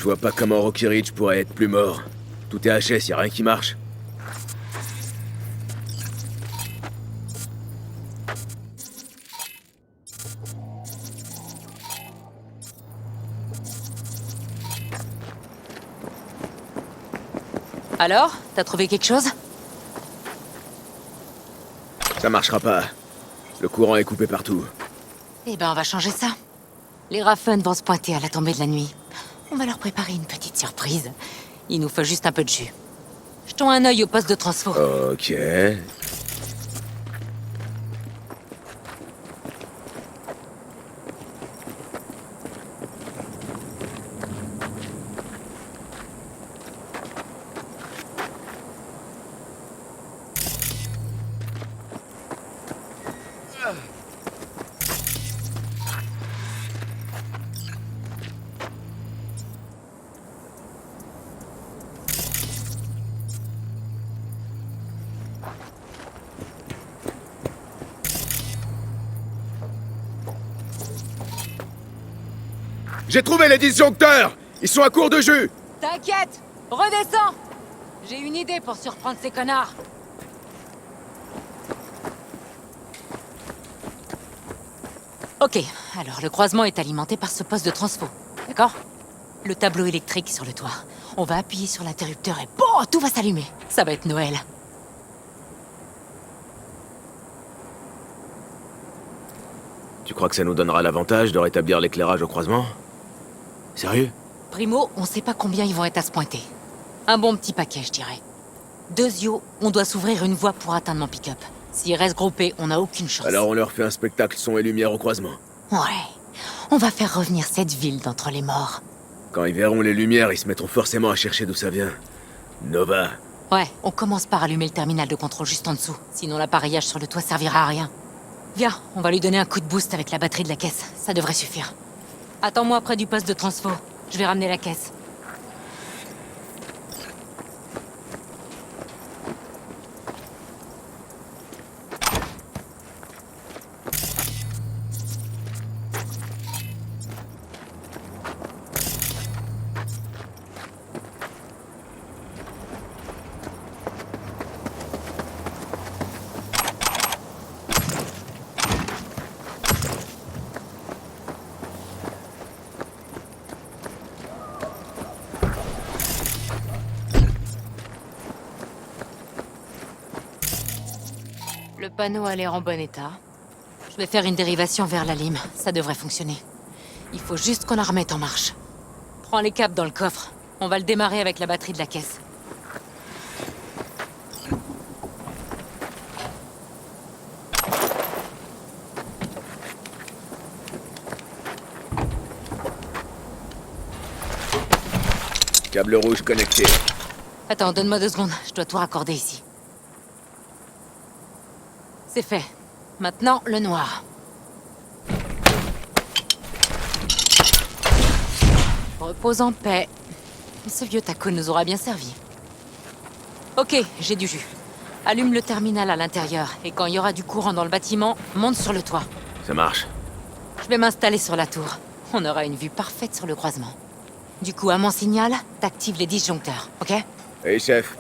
vois pas comment Rocky Ridge pourrait être plus mort. Tout est HS, y a rien qui marche. Alors, t'as trouvé quelque chose? Ça marchera pas. Le courant est coupé partout. Eh ben, on va changer ça. Les Raffen vont se pointer à la tombée de la nuit. On va leur préparer une petite surprise. Il nous faut juste un peu de jus. Jetons un œil au poste de transfo. Ok. J'ai trouvé les disjoncteurs! Ils sont à court de jus! T'inquiète! Redescends! J'ai une idée pour surprendre ces connards. Ok, alors le croisement est alimenté par ce poste de transfo, d'accord? Le tableau électrique sur le toit. On va appuyer sur l'interrupteur et bon, tout va s'allumer. Ça va être Noël. Tu crois que ça nous donnera l'avantage de rétablir l'éclairage au croisement? Sérieux? Primo, on sait pas combien ils vont être à se pointer. Un bon petit paquet, je dirais. Deuxio, on doit s'ouvrir une voie pour atteindre mon pick-up. S'ils restent groupés, on n'a aucune chance. Alors on leur fait un spectacle son et lumière au croisement. Ouais. On va faire revenir cette ville d'entre les morts. Quand ils verront les lumières, ils se mettront forcément à chercher d'où ça vient. Nova. Ouais, on commence par allumer le terminal de contrôle juste en dessous. Sinon l'appareillage sur le toit servira à rien. Viens, on va lui donner un coup de boost avec la batterie de la caisse. Ça devrait suffire. Attends-moi près du poste de transfo. Je vais ramener la caisse. Le panneau a l'air en bon état. Je vais faire une dérivation vers la lime. Ça devrait fonctionner. Il faut juste qu'on la remette en marche. Prends les câbles dans le coffre. On va le démarrer avec la batterie de la caisse. Câble rouge connecté. Attends, donne-moi 2 secondes. Je dois tout raccorder ici. C'est fait. Maintenant, le noir. Repose en paix. Ce vieux taco nous aura bien servi. Ok, j'ai du jus. Allume le terminal à l'intérieur, et quand il y aura du courant dans le bâtiment, monte sur le toit. Ça marche. Je vais m'installer sur la tour. On aura une vue parfaite sur le croisement. Du coup, à mon signal, t'actives les disjoncteurs, ok? Hey chef.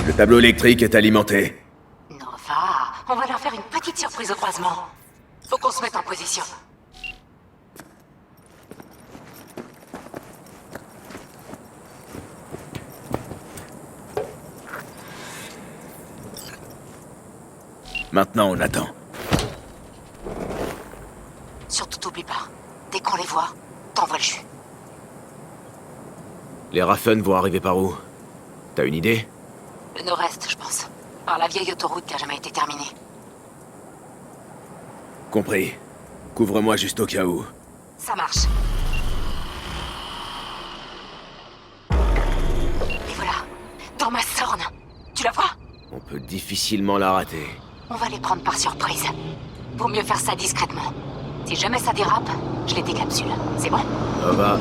Le tableau électrique est alimenté. Nova, on va leur faire une petite surprise au croisement. Faut qu'on se mette en position. Maintenant, on attend. Surtout t'oublie pas. Dès qu'on les voit, t'envoies le jus. Les Raffen vont arriver par où? T'as une idée? Le nord-est, je pense. Par la vieille autoroute qui a jamais été terminée. Compris. Couvre-moi juste au cas où. Ça marche. Et voilà. Dans ma sorne. Tu la vois? On peut difficilement la rater. On va les prendre par surprise. Vaut mieux faire ça discrètement. Si jamais ça dérape, je les décapsule. C'est bon? Ça va.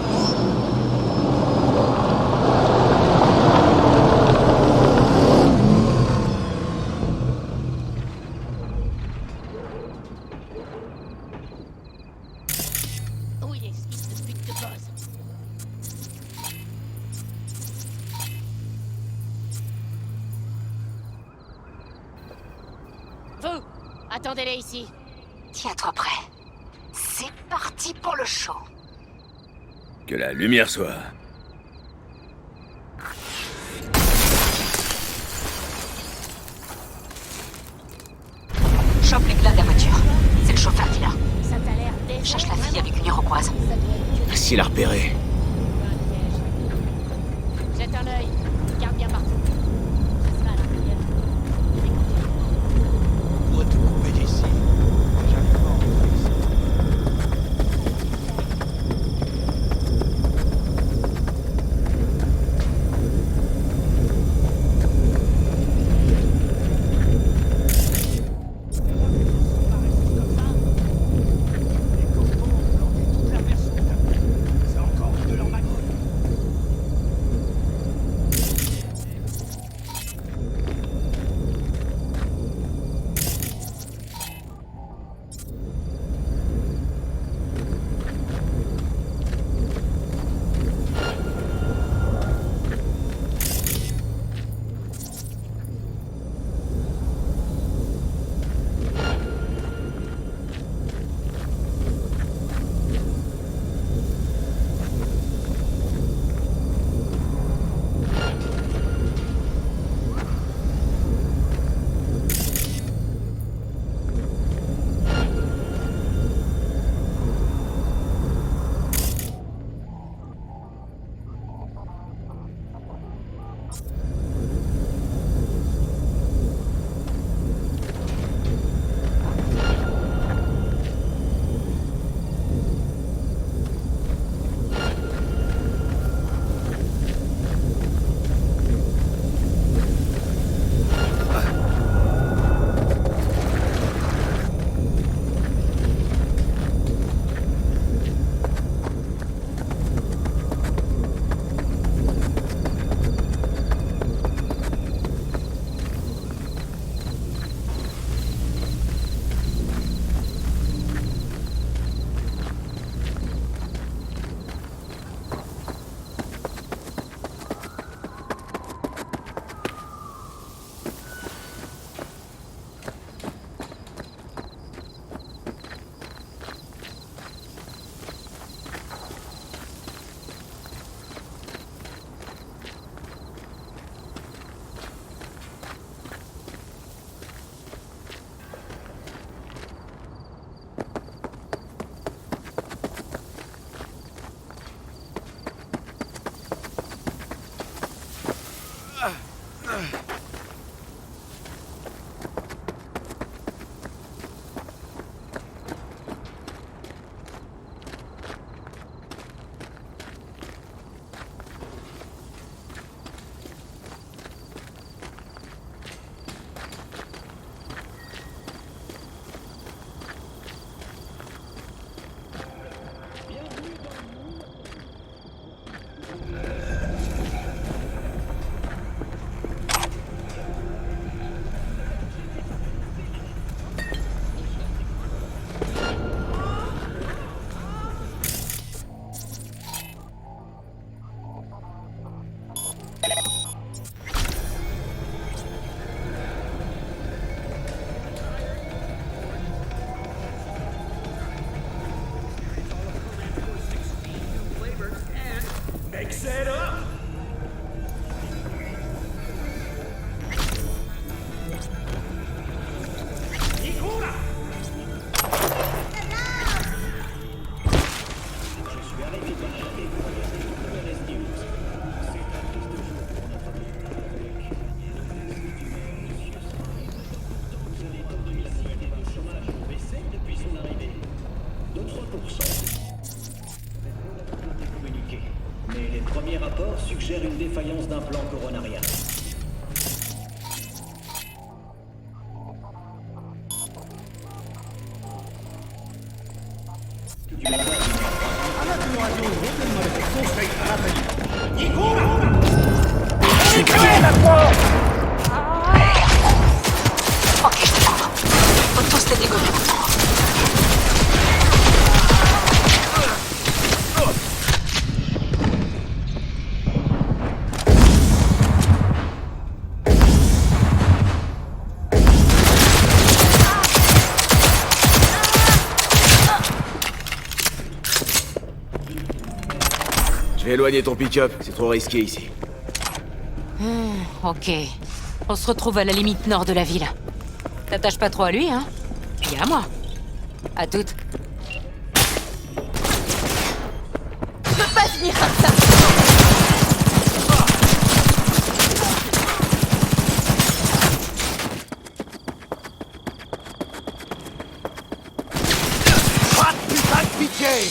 Oui, espèce de pute de base. Vous, attendez-les ici. Tiens-toi prêt. C'est parti pour le show. Que la lumière soit. Chope les clés de la voiture. C'est le chauffeur qui l'a. Ça t'a l'air décent, Cherche la fille vraiment. avec une iroquoise. Ça doit être que Facile à repérer. un piège. Jette un œil. Garde bien partout. Ça sera à l'intérieur. On doit tout couper d'ici. J'arrive pas à rentrer ici. Les corbeaux ont planté toute la version de c'est encore de leur magouille. suggère une défaillance d'un plan coronarien. 上にホテルまで鉄道したいあなたにニコーラ行けだと Faut tous les dégommer maintenant. Je vais éloigner ton pick-up, c'est trop risqué ici. Ok. On se retrouve à la limite nord de la ville. T'attaches pas trop à lui, hein? Viens à moi. À toutes. Je peux pas finir comme ça! Pas de putain de pitié.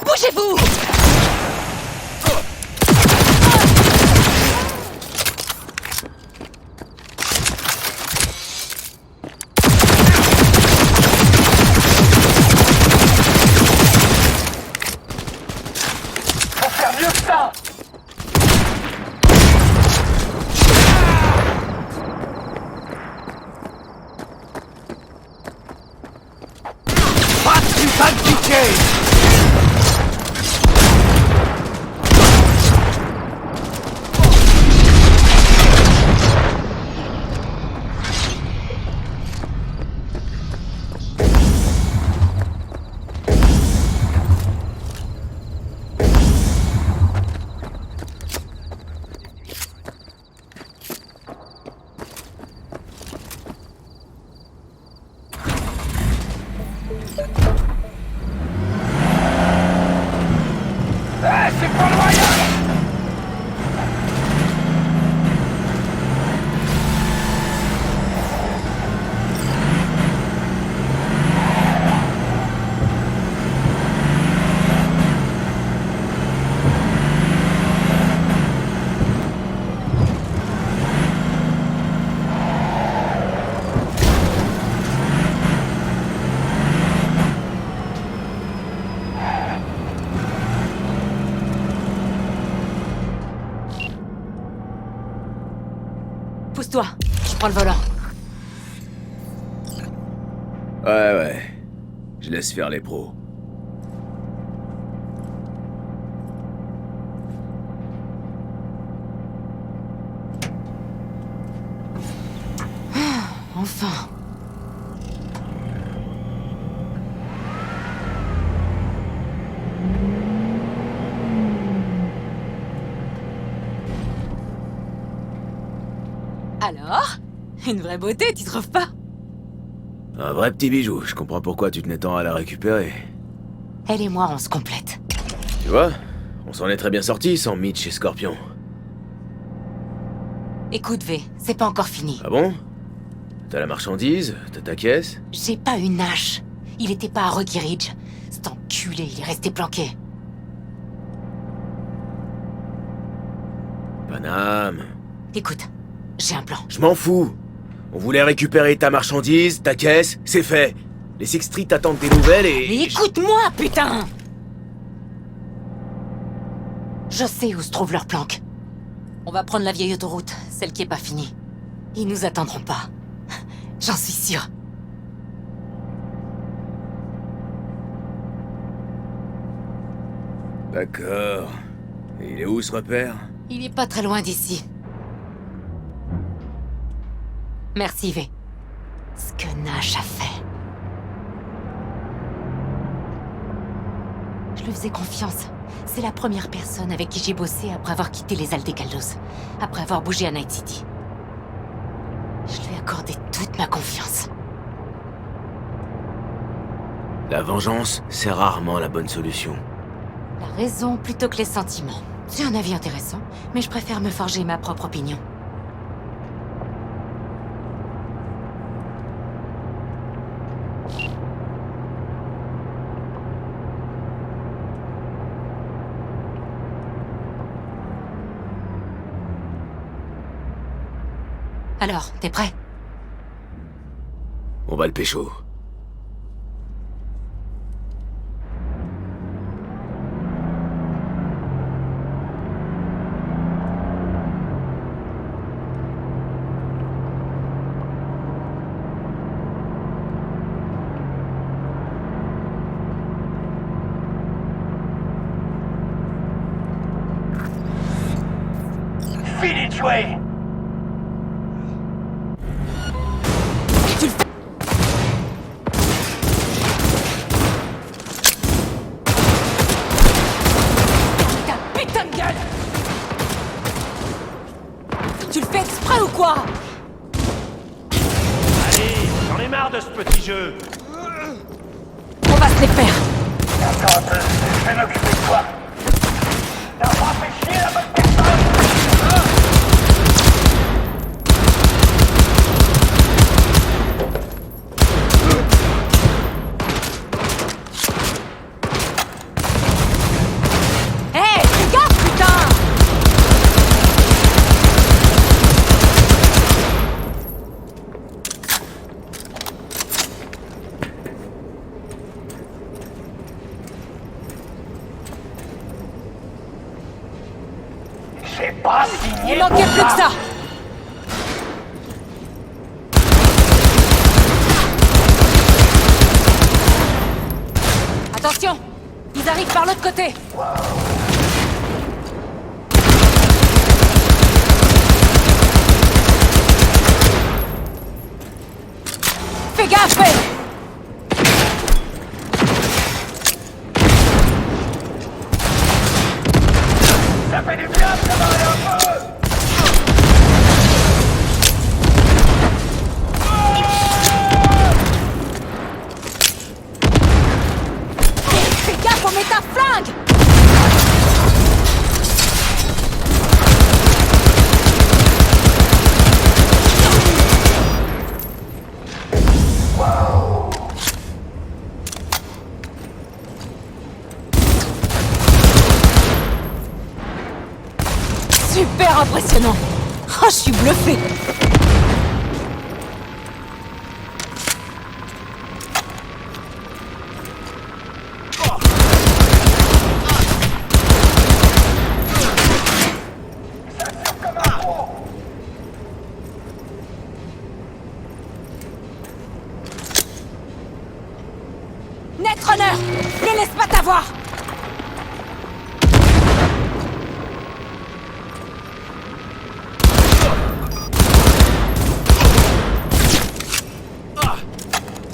Bougez-vous! Faut faire mieux que ça. Pas de putain de pitié. Occupe-toi, je prends le volant. Ouais. Je laisse faire les pros. Enfin. Alors? Une vraie beauté, tu trouves pas? Un vrai petit bijou, je comprends pourquoi tu tenais tant à la récupérer. Elle et moi, on se complète. Tu vois, on s'en est très bien sortis sans Mitch et Scorpion. Écoute, V, c'est pas encore fini. Ah bon? T'as la marchandise, t'as ta caisse? J'ai pas une hache. Il était pas à Rocky Ridge. Cet enculé, il est resté planqué. Paname. Écoute, j'ai un plan. Je m'en fous. On voulait récupérer ta marchandise, ta caisse, c'est fait. Les Six Street attendent tes nouvelles et... Mais écoute-moi, putain! Je sais où se trouve leur planque. On va prendre la vieille autoroute, celle qui est pas finie. Ils nous attendront pas. J'en suis sûre. D'accord. Et il est où ce repère? Il est pas très loin d'ici. Merci, V. Ce que Nash a fait. Je lui faisais confiance. C'est la première personne avec qui j'ai bossé après avoir quitté les Aldecaldos. Après avoir bougé à Night City. Je lui ai accordé toute ma confiance. La vengeance, c'est rarement la bonne solution. La raison plutôt que les sentiments. C'est un avis intéressant, mais je préfère me forger ma propre opinion. Alors, t'es prêt? On va le pécho. Fini de jouer! Ta putain de gueule! Tu le fais exprès ou quoi? Allez, j'en ai marre de ce petit jeu! On va se les faire! Attends un peu, je vais m'occuper de toi! T'as pas fait chier la bonne personne! Hé, fais gaffe, putain! J'ai pas signé Il manquait pour plus que ça! Attention! Ils arrivent par l'autre côté! Fais gaffe, Faye! Ça fait du bien de se marrer un peu! Fais gaffe, on met ta flingue! Super impressionnant! Oh, je suis bluffé! Netrunner! Ne laisse pas t'avoir!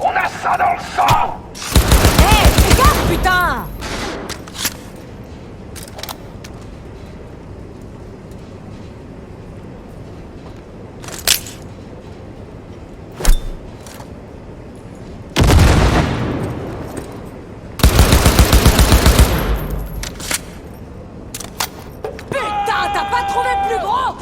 On a ça dans le sang! Hé, fais gaffe, putain! Putain, t'as pas trouvé plus gros?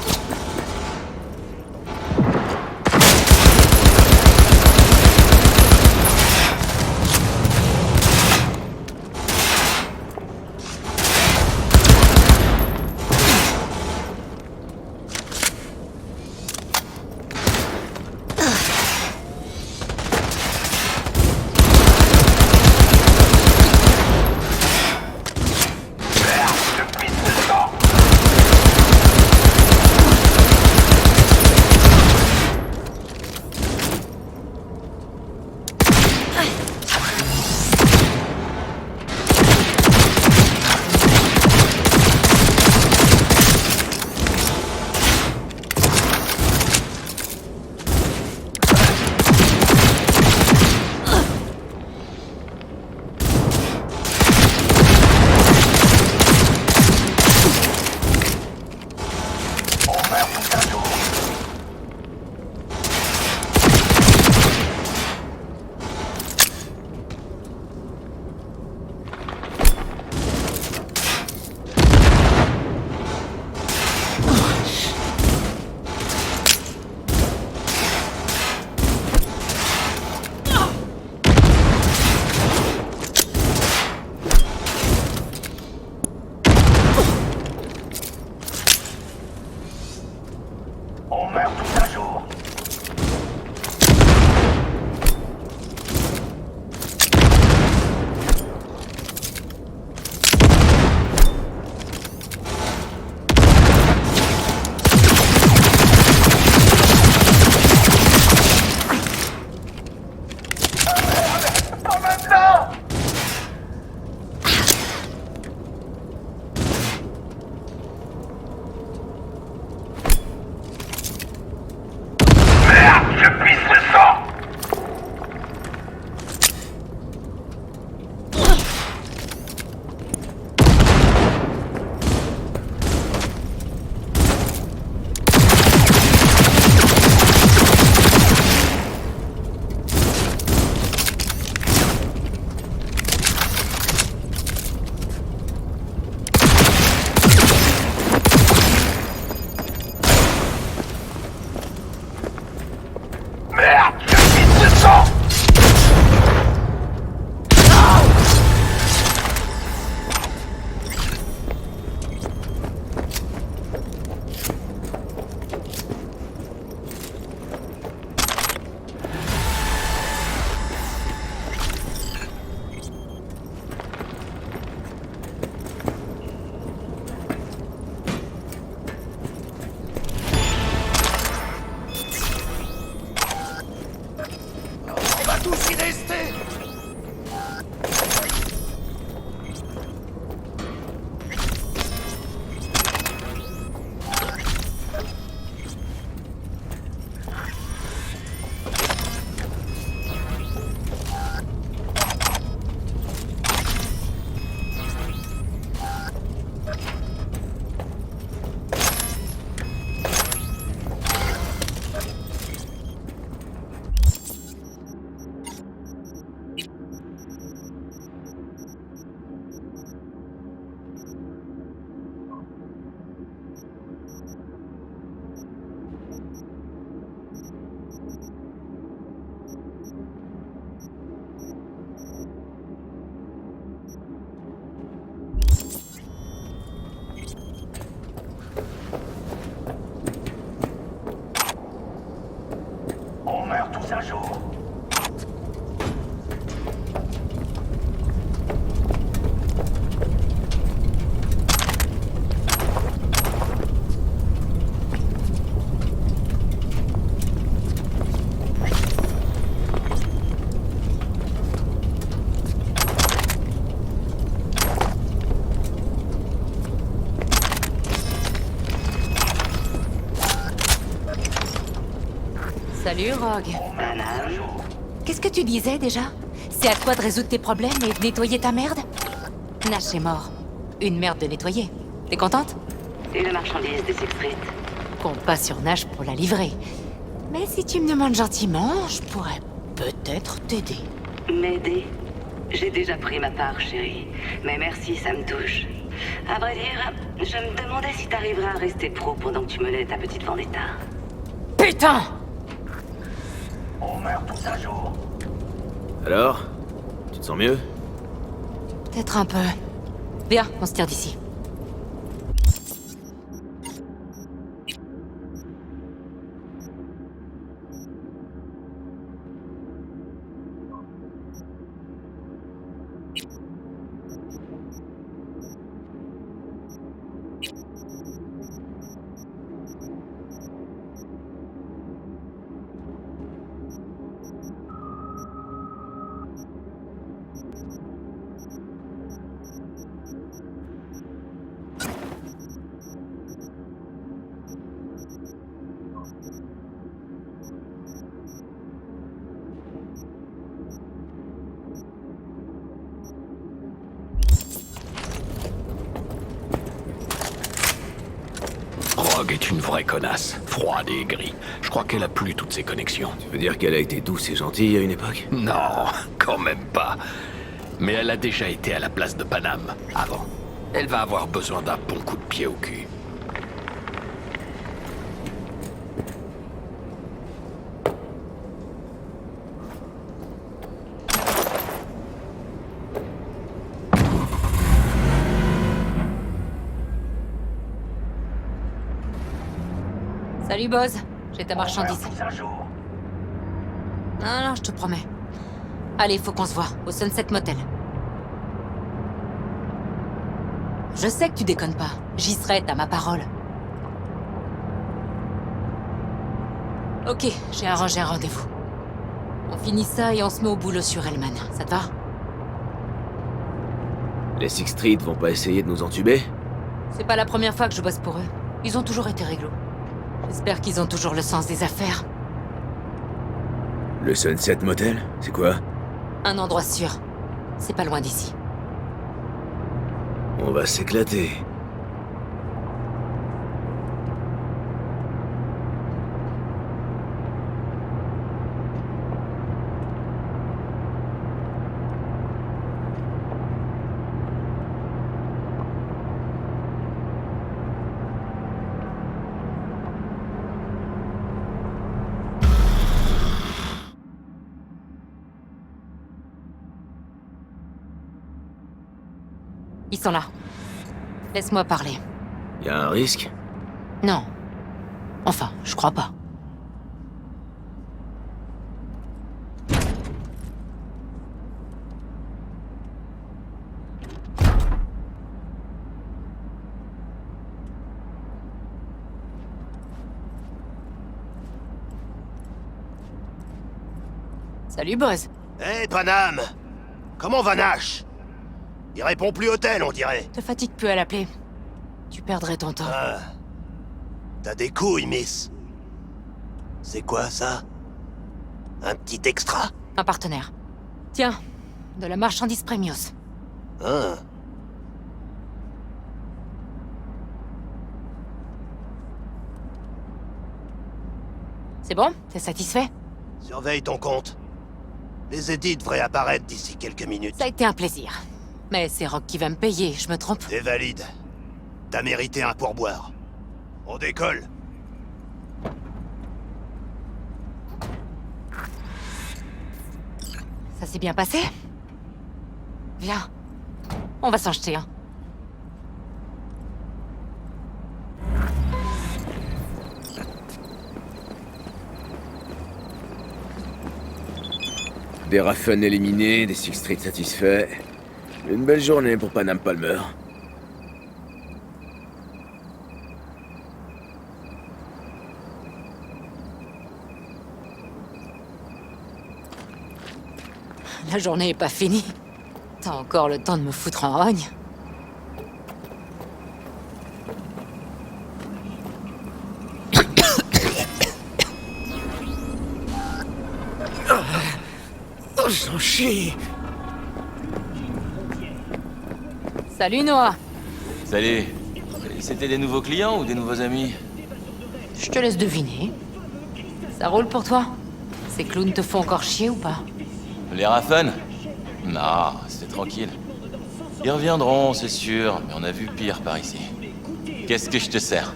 On meurt tous un jour. Pas maintenant! Merde, je pisse le sang! Merde, je pisse le sang! On va tous y rester! On meurt tous un jour. Salut, Rogue. Qu'est-ce que tu disais déjà? C'est à toi de résoudre tes problèmes et de nettoyer ta merde? Nash est mort. Une merde de nettoyer. T'es contente? Et la marchandise des Six Street? Compte pas sur Nash pour la livrer. Mais si tu me demandes gentiment, je pourrais peut-être t'aider. M'aider? J'ai déjà pris ma part, chérie. Mais merci, ça me touche. À vrai dire, je me demandais si t'arriveras à rester pro pendant que tu menais ta petite vendetta. Putain! On meurt tous un jour. Alors? Tu te sens mieux? Peut-être un peu. Viens, on se tire d'ici. Rogue est une vraie connasse, froide et aigrie. Je crois qu'elle a plus toutes ses connexions. Tu veux dire qu'elle a été douce et gentille à une époque? Non, quand même pas. Mais elle a déjà été à la place de Panam, avant. Elle va avoir besoin d'un bon coup de pied au cul. Salut, Boz. J'ai ta marchandise. Tous un jour. Non, je te promets. Allez, faut qu'on se voit, au Sunset Motel. Je sais que tu déconnes pas. J'y serai, t'as ma parole. Ok, j'ai arrangé un rendez-vous. On finit ça et on se met au boulot sur Hellman. Ça te va? Les Six Street vont pas essayer de nous entuber? C'est pas la première fois que je bosse pour eux. Ils ont toujours été réglo. J'espère qu'ils ont toujours le sens des affaires. Le Sunset Motel? C'est quoi? Un endroit sûr. C'est pas loin d'ici. On va s'éclater. Ils sont là. Laisse-moi parler. Y a un risque? Non. Enfin, je crois pas. Salut, Boz. Hé, Panam! Comment va Nash? Il répond plus au tel, on dirait. Te fatigue plus à l'appeler. Tu perdrais ton temps. Ah. T'as des couilles, miss. C'est quoi, ça? Un petit extra? Un partenaire. Tiens, de la marchandise Premios. Hein? C'est bon? T'es satisfait? Surveille ton compte. Les édits devraient apparaître d'ici quelques minutes. Ça a été un plaisir. Mais c'est Rock qui va me payer, je me trompe? T'es valide. T'as mérité un pourboire. On décolle. Ça s'est bien passé? Viens. On va s'en jeter un. Des Raffen éliminés, des Six Street satisfaits. Une belle journée pour Panam Palmer. La journée est pas finie. T'as encore le temps de me foutre en rogne. s'en chie. Salut Noah. Salut. C'était des nouveaux clients ou des nouveaux amis? Je te laisse deviner. Ça roule pour toi? Ces clowns te font encore chier ou pas? Les Raffen? Non, c'était tranquille. Ils reviendront, c'est sûr, mais on a vu pire par ici. Qu'est-ce que je te sers?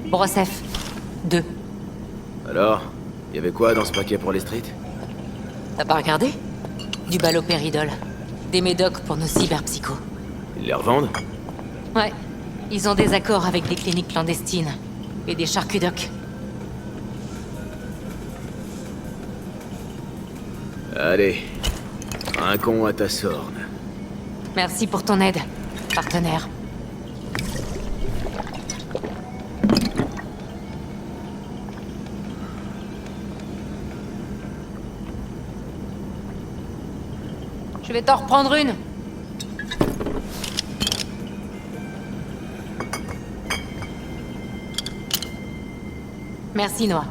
Brosef. 2. Alors, y avait quoi dans ce paquet pour les streets? T'as pas regardé? Du balopéridol. Des médocs pour nos cyberpsychos. Ils les revendent? Ouais. Ils ont des accords avec des cliniques clandestines. Et des charcudocs. Allez. Un con à ta sorne. Merci pour ton aide, partenaire. Je vais t'en reprendre une. Merci, Noah.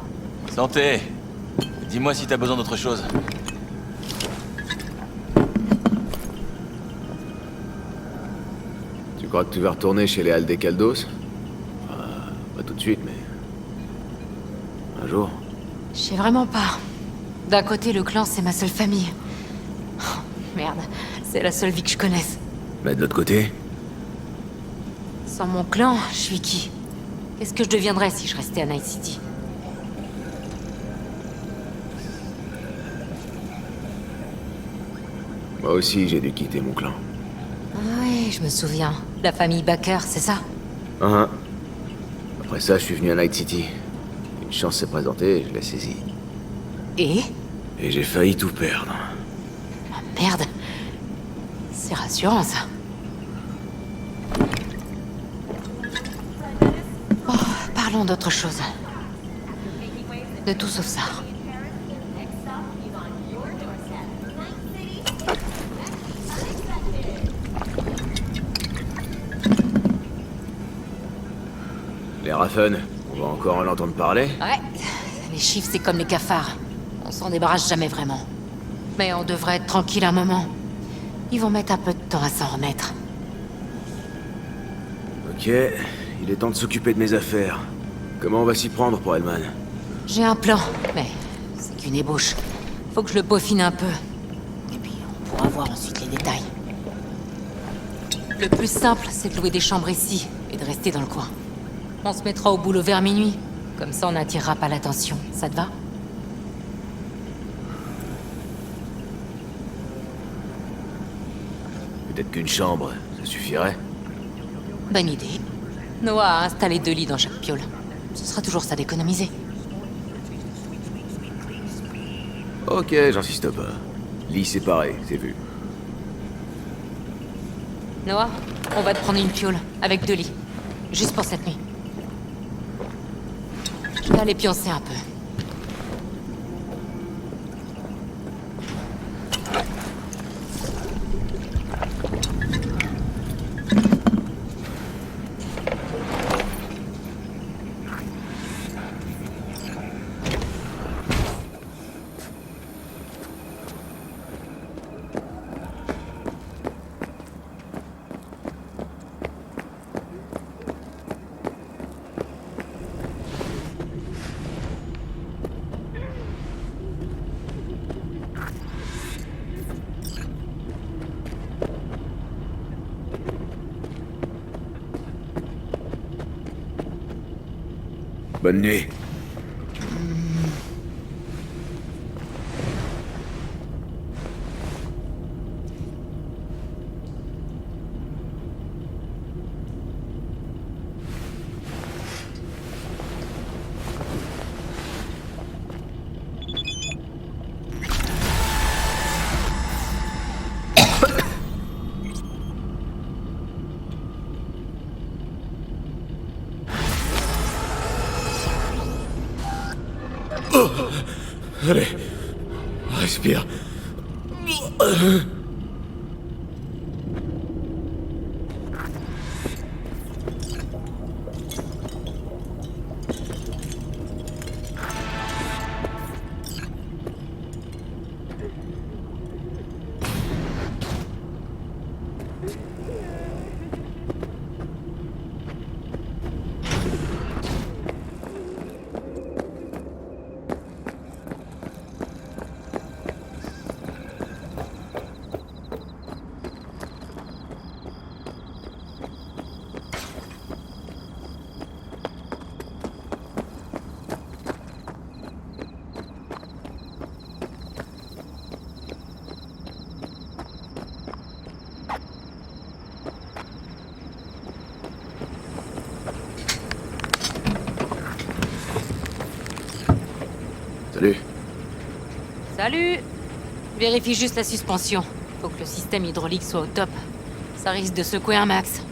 Santé. Dis-moi si t'as besoin d'autre chose. Tu crois que tu vas retourner chez les Aldecaldos? Pas tout de suite, mais... un jour. Je sais vraiment pas. D'un côté, le clan, c'est ma seule famille. Oh, merde, c'est la seule vie que je connaisse. Mais de l'autre côté? Sans mon clan, je suis qui? Qu'est-ce que je deviendrais si je restais à Night City? Moi aussi, j'ai dû quitter mon clan. Ah ouais, je me souviens. La famille Baker, c'est ça? Hein. Après ça, je suis venu à Night City. Une chance s'est présentée, je l'ai saisie. Et? Et j'ai failli tout perdre. Ah, merde. C'est rassurant, ça. Oh, parlons d'autre chose. De tout sauf ça. Les Raffen, on va encore en entendre parler? Ouais, les chiffres, c'est comme les cafards. On s'en débarrasse jamais vraiment. Mais on devrait être tranquille un moment. Ils vont mettre un peu de temps à s'en remettre. Ok, il est temps de s'occuper de mes affaires. Comment on va s'y prendre pour Hellman? J'ai un plan, mais c'est qu'une ébauche. Faut que je le peaufine un peu. Et puis, on pourra voir ensuite les détails. Le plus simple, c'est de louer des chambres ici et de rester dans le coin. On se mettra au boulot vers minuit. Comme ça, on n'attirera pas l'attention. Ça te va? Peut-être qu'une chambre, ça suffirait. Bonne idée. Noah a installé 2 lits dans chaque piole. Ce sera toujours ça d'économiser. Ok, j'insiste pas. Lit séparé, c'est vu. Noah, on va te prendre une piole, avec 2 lits. Juste pour cette nuit. Je vais aller pioncer un peu. Bonne nuit. Allez, respire. Salut. Salut! Vérifie juste la suspension. Faut que le système hydraulique soit au top. Ça risque de secouer un max.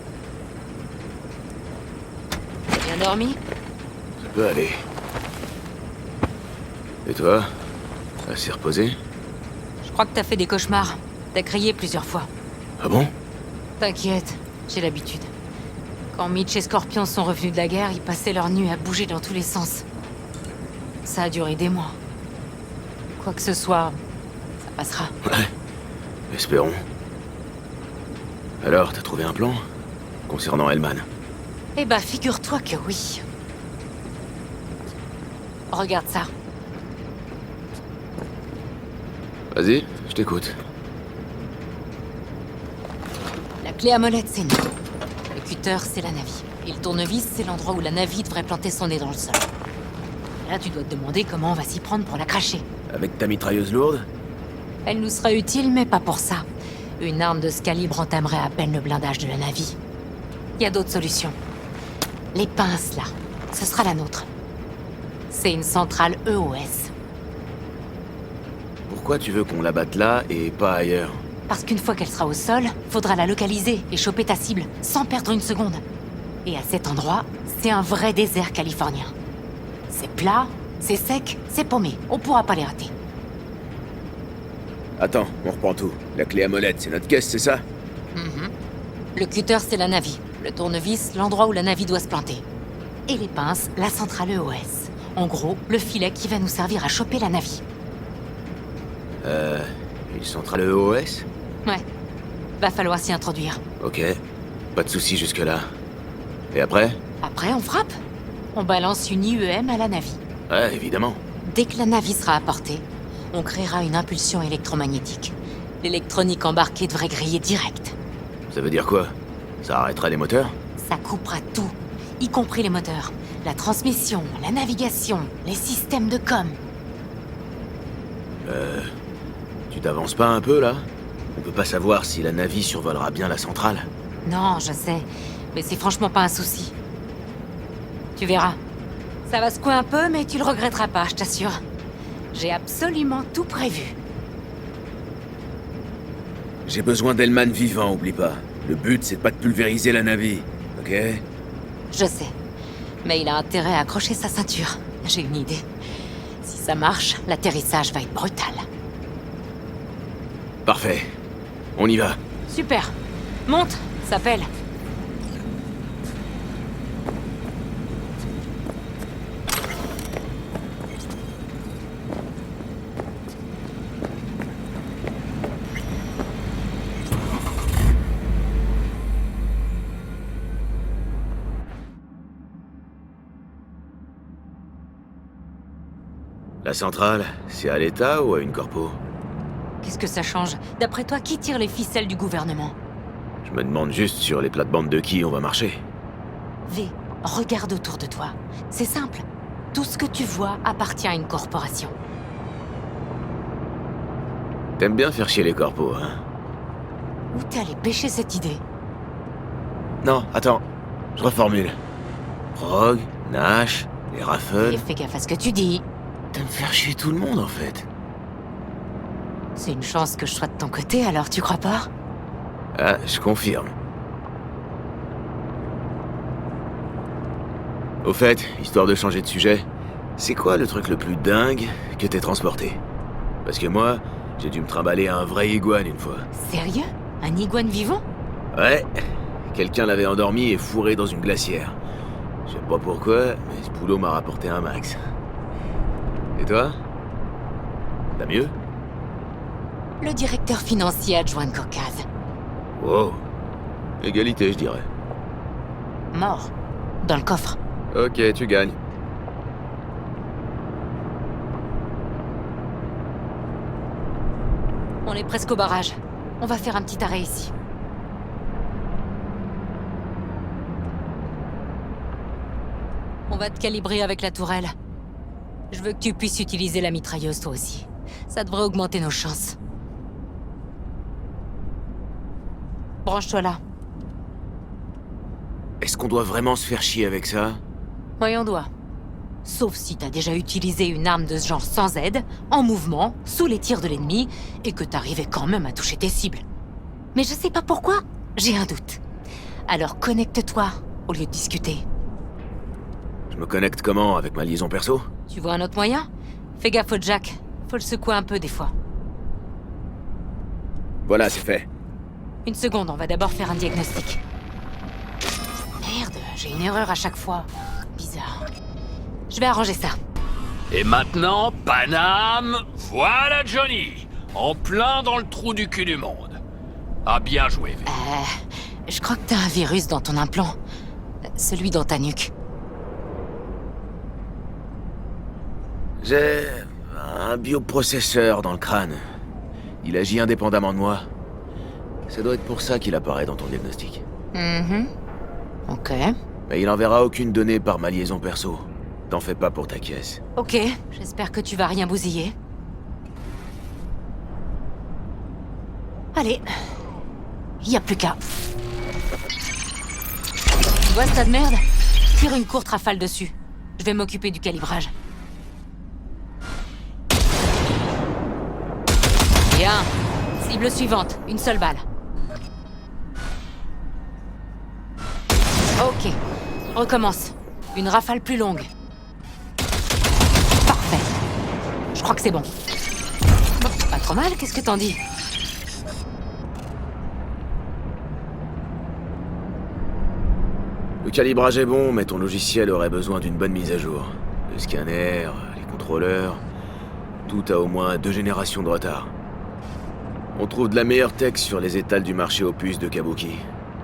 Bien dormi? Ça peut aller. Et toi? Assez reposé? Je crois que t'as fait des cauchemars. T'as crié plusieurs fois. Ah bon? T'inquiète, j'ai l'habitude. Quand Mitch et Scorpion sont revenus de la guerre, ils passaient leur nuit à bouger dans tous les sens. Ça a duré des mois. Quoi que ce soit, ça passera. Ouais. Espérons. Alors, t'as trouvé un plan? Concernant Hellman? Eh ben, figure-toi que oui. Regarde ça. Vas-y, je t'écoute. La clé à molette, c'est nous. Le cutter, c'est la navie. Et le tournevis, c'est l'endroit où la navie devrait planter son nez dans le sol. Là, tu dois te demander comment on va s'y prendre pour la cracher. Avec ta mitrailleuse lourde? Elle nous sera utile, mais pas pour ça. Une arme de ce calibre entamerait à peine le blindage de la navie. Il y a d'autres solutions. Les pinces, là, ce sera la nôtre. C'est une centrale EOS. Pourquoi tu veux qu'on la batte là et pas ailleurs? Parce qu'une fois qu'elle sera au sol, faudra la localiser et choper ta cible, sans perdre une seconde. Et à cet endroit, c'est un vrai désert californien. C'est plat, c'est sec, c'est paumé. On pourra pas les rater. Attends, on reprend tout. La clé à molette, c'est notre caisse, c'est ça? Le cutter, c'est la navie. Le tournevis, l'endroit où la navie doit se planter. Et les pinces, la centrale EOS. En gros, le filet qui va nous servir à choper la navie. Une centrale EOS? Ouais. Va falloir s'y introduire. Ok. Pas de soucis jusque-là. Et après? Après, on frappe. On balance une IEM à la navie. Ouais, évidemment. Dès que la navie sera à portée, on créera une impulsion électromagnétique. L'électronique embarquée devrait griller direct. Ça veut dire quoi? Ça arrêtera les moteurs? Ça coupera tout, y compris les moteurs. La transmission, la navigation, les systèmes de com. Tu t'avances pas un peu, là? On peut pas savoir si la navie survolera bien la centrale. Non, je sais, mais c'est franchement pas un souci. Tu verras. Ça va secouer un peu, mais tu le regretteras pas, je t'assure. J'ai absolument tout prévu. J'ai besoin d'Hellman vivant, oublie pas. Le but, c'est de pas de pulvériser la navie, ok? Je sais. Mais il a intérêt à accrocher sa ceinture. J'ai une idée. Si ça marche, l'atterrissage va être brutal. Parfait. On y va. Super. Monte, ça pèle. La centrale, c'est à l'État ou à une corpo? Qu'est-ce que ça change? D'après toi, qui tire les ficelles du gouvernement? Je me demande juste sur les plates-bandes de qui on va marcher. V, regarde autour de toi. C'est simple. Tout ce que tu vois appartient à une corporation. T'aimes bien faire chier les corpos, hein? Où t'es allé pêcher cette idée? Non, attends. Je reformule. Rogue, Nash, les Raffen... Et fais gaffe à ce que tu dis. T'aimes faire chier tout le monde, en fait. C'est une chance que je sois de ton côté, alors tu crois pas? Ah, je confirme. Au fait, histoire de changer de sujet, c'est quoi le truc le plus dingue que t'aies transporté? Parce que moi, j'ai dû me trimballer un vrai iguane une fois. Sérieux? Un iguane vivant? Ouais, quelqu'un l'avait endormi et fourré dans une glacière. Je sais pas pourquoi, mais ce boulot m'a rapporté un max. Et toi? T'as mieux? Le directeur financier adjoint de Caucase. Wow. Égalité, je dirais. Mort. Dans le coffre. Ok, tu gagnes. On est presque au barrage. On va faire un petit arrêt ici. On va te calibrer avec la tourelle. Je veux que tu puisses utiliser la mitrailleuse toi aussi. Ça devrait augmenter nos chances. Branche-toi là. Est-ce qu'on doit vraiment se faire chier avec ça? Oui, on doit. Sauf si t'as déjà utilisé une arme de ce genre sans aide, en mouvement, sous les tirs de l'ennemi, et que t'arrivais quand même à toucher tes cibles. Mais je sais pas pourquoi, j'ai un doute. Alors connecte-toi, au lieu de discuter. Je me connecte comment avec ma liaison perso? Tu vois un autre moyen? Fais gaffe au Jack, faut le secouer un peu des fois. Voilà, c'est fait. Une seconde, on va d'abord faire un diagnostic. Merde, j'ai une erreur à chaque fois. Bizarre. Je vais arranger ça. Et maintenant, Paname, voilà Johnny, en plein dans le trou du cul du monde. Ah, bien joué, V. Je crois que t'as un virus dans ton implant. Celui dans ta nuque. J'ai un bioprocesseur dans le crâne. Il agit indépendamment de moi. Ça doit être pour ça qu'il apparaît dans ton diagnostic. Ok. Mais il enverra aucune donnée par ma liaison perso. T'en fais pas pour ta caisse. Ok, j'espère que tu vas rien bousiller. Allez. Y a plus qu'à. Tu vois ce tas de merde? Tire une courte rafale dessus. Je vais m'occuper du calibrage. Bien. Cible suivante, une seule balle. Ok. Recommence. Une rafale plus longue. Parfait. Je crois que c'est bon. Bon, pas trop mal, qu'est-ce que t'en dis? Le calibrage est bon, mais ton logiciel aurait besoin d'une bonne mise à jour. Le scanner, les contrôleurs... Tout a au moins 2 générations de retard. On trouve de la meilleure tech sur les étals du marché aux puces de Kabuki.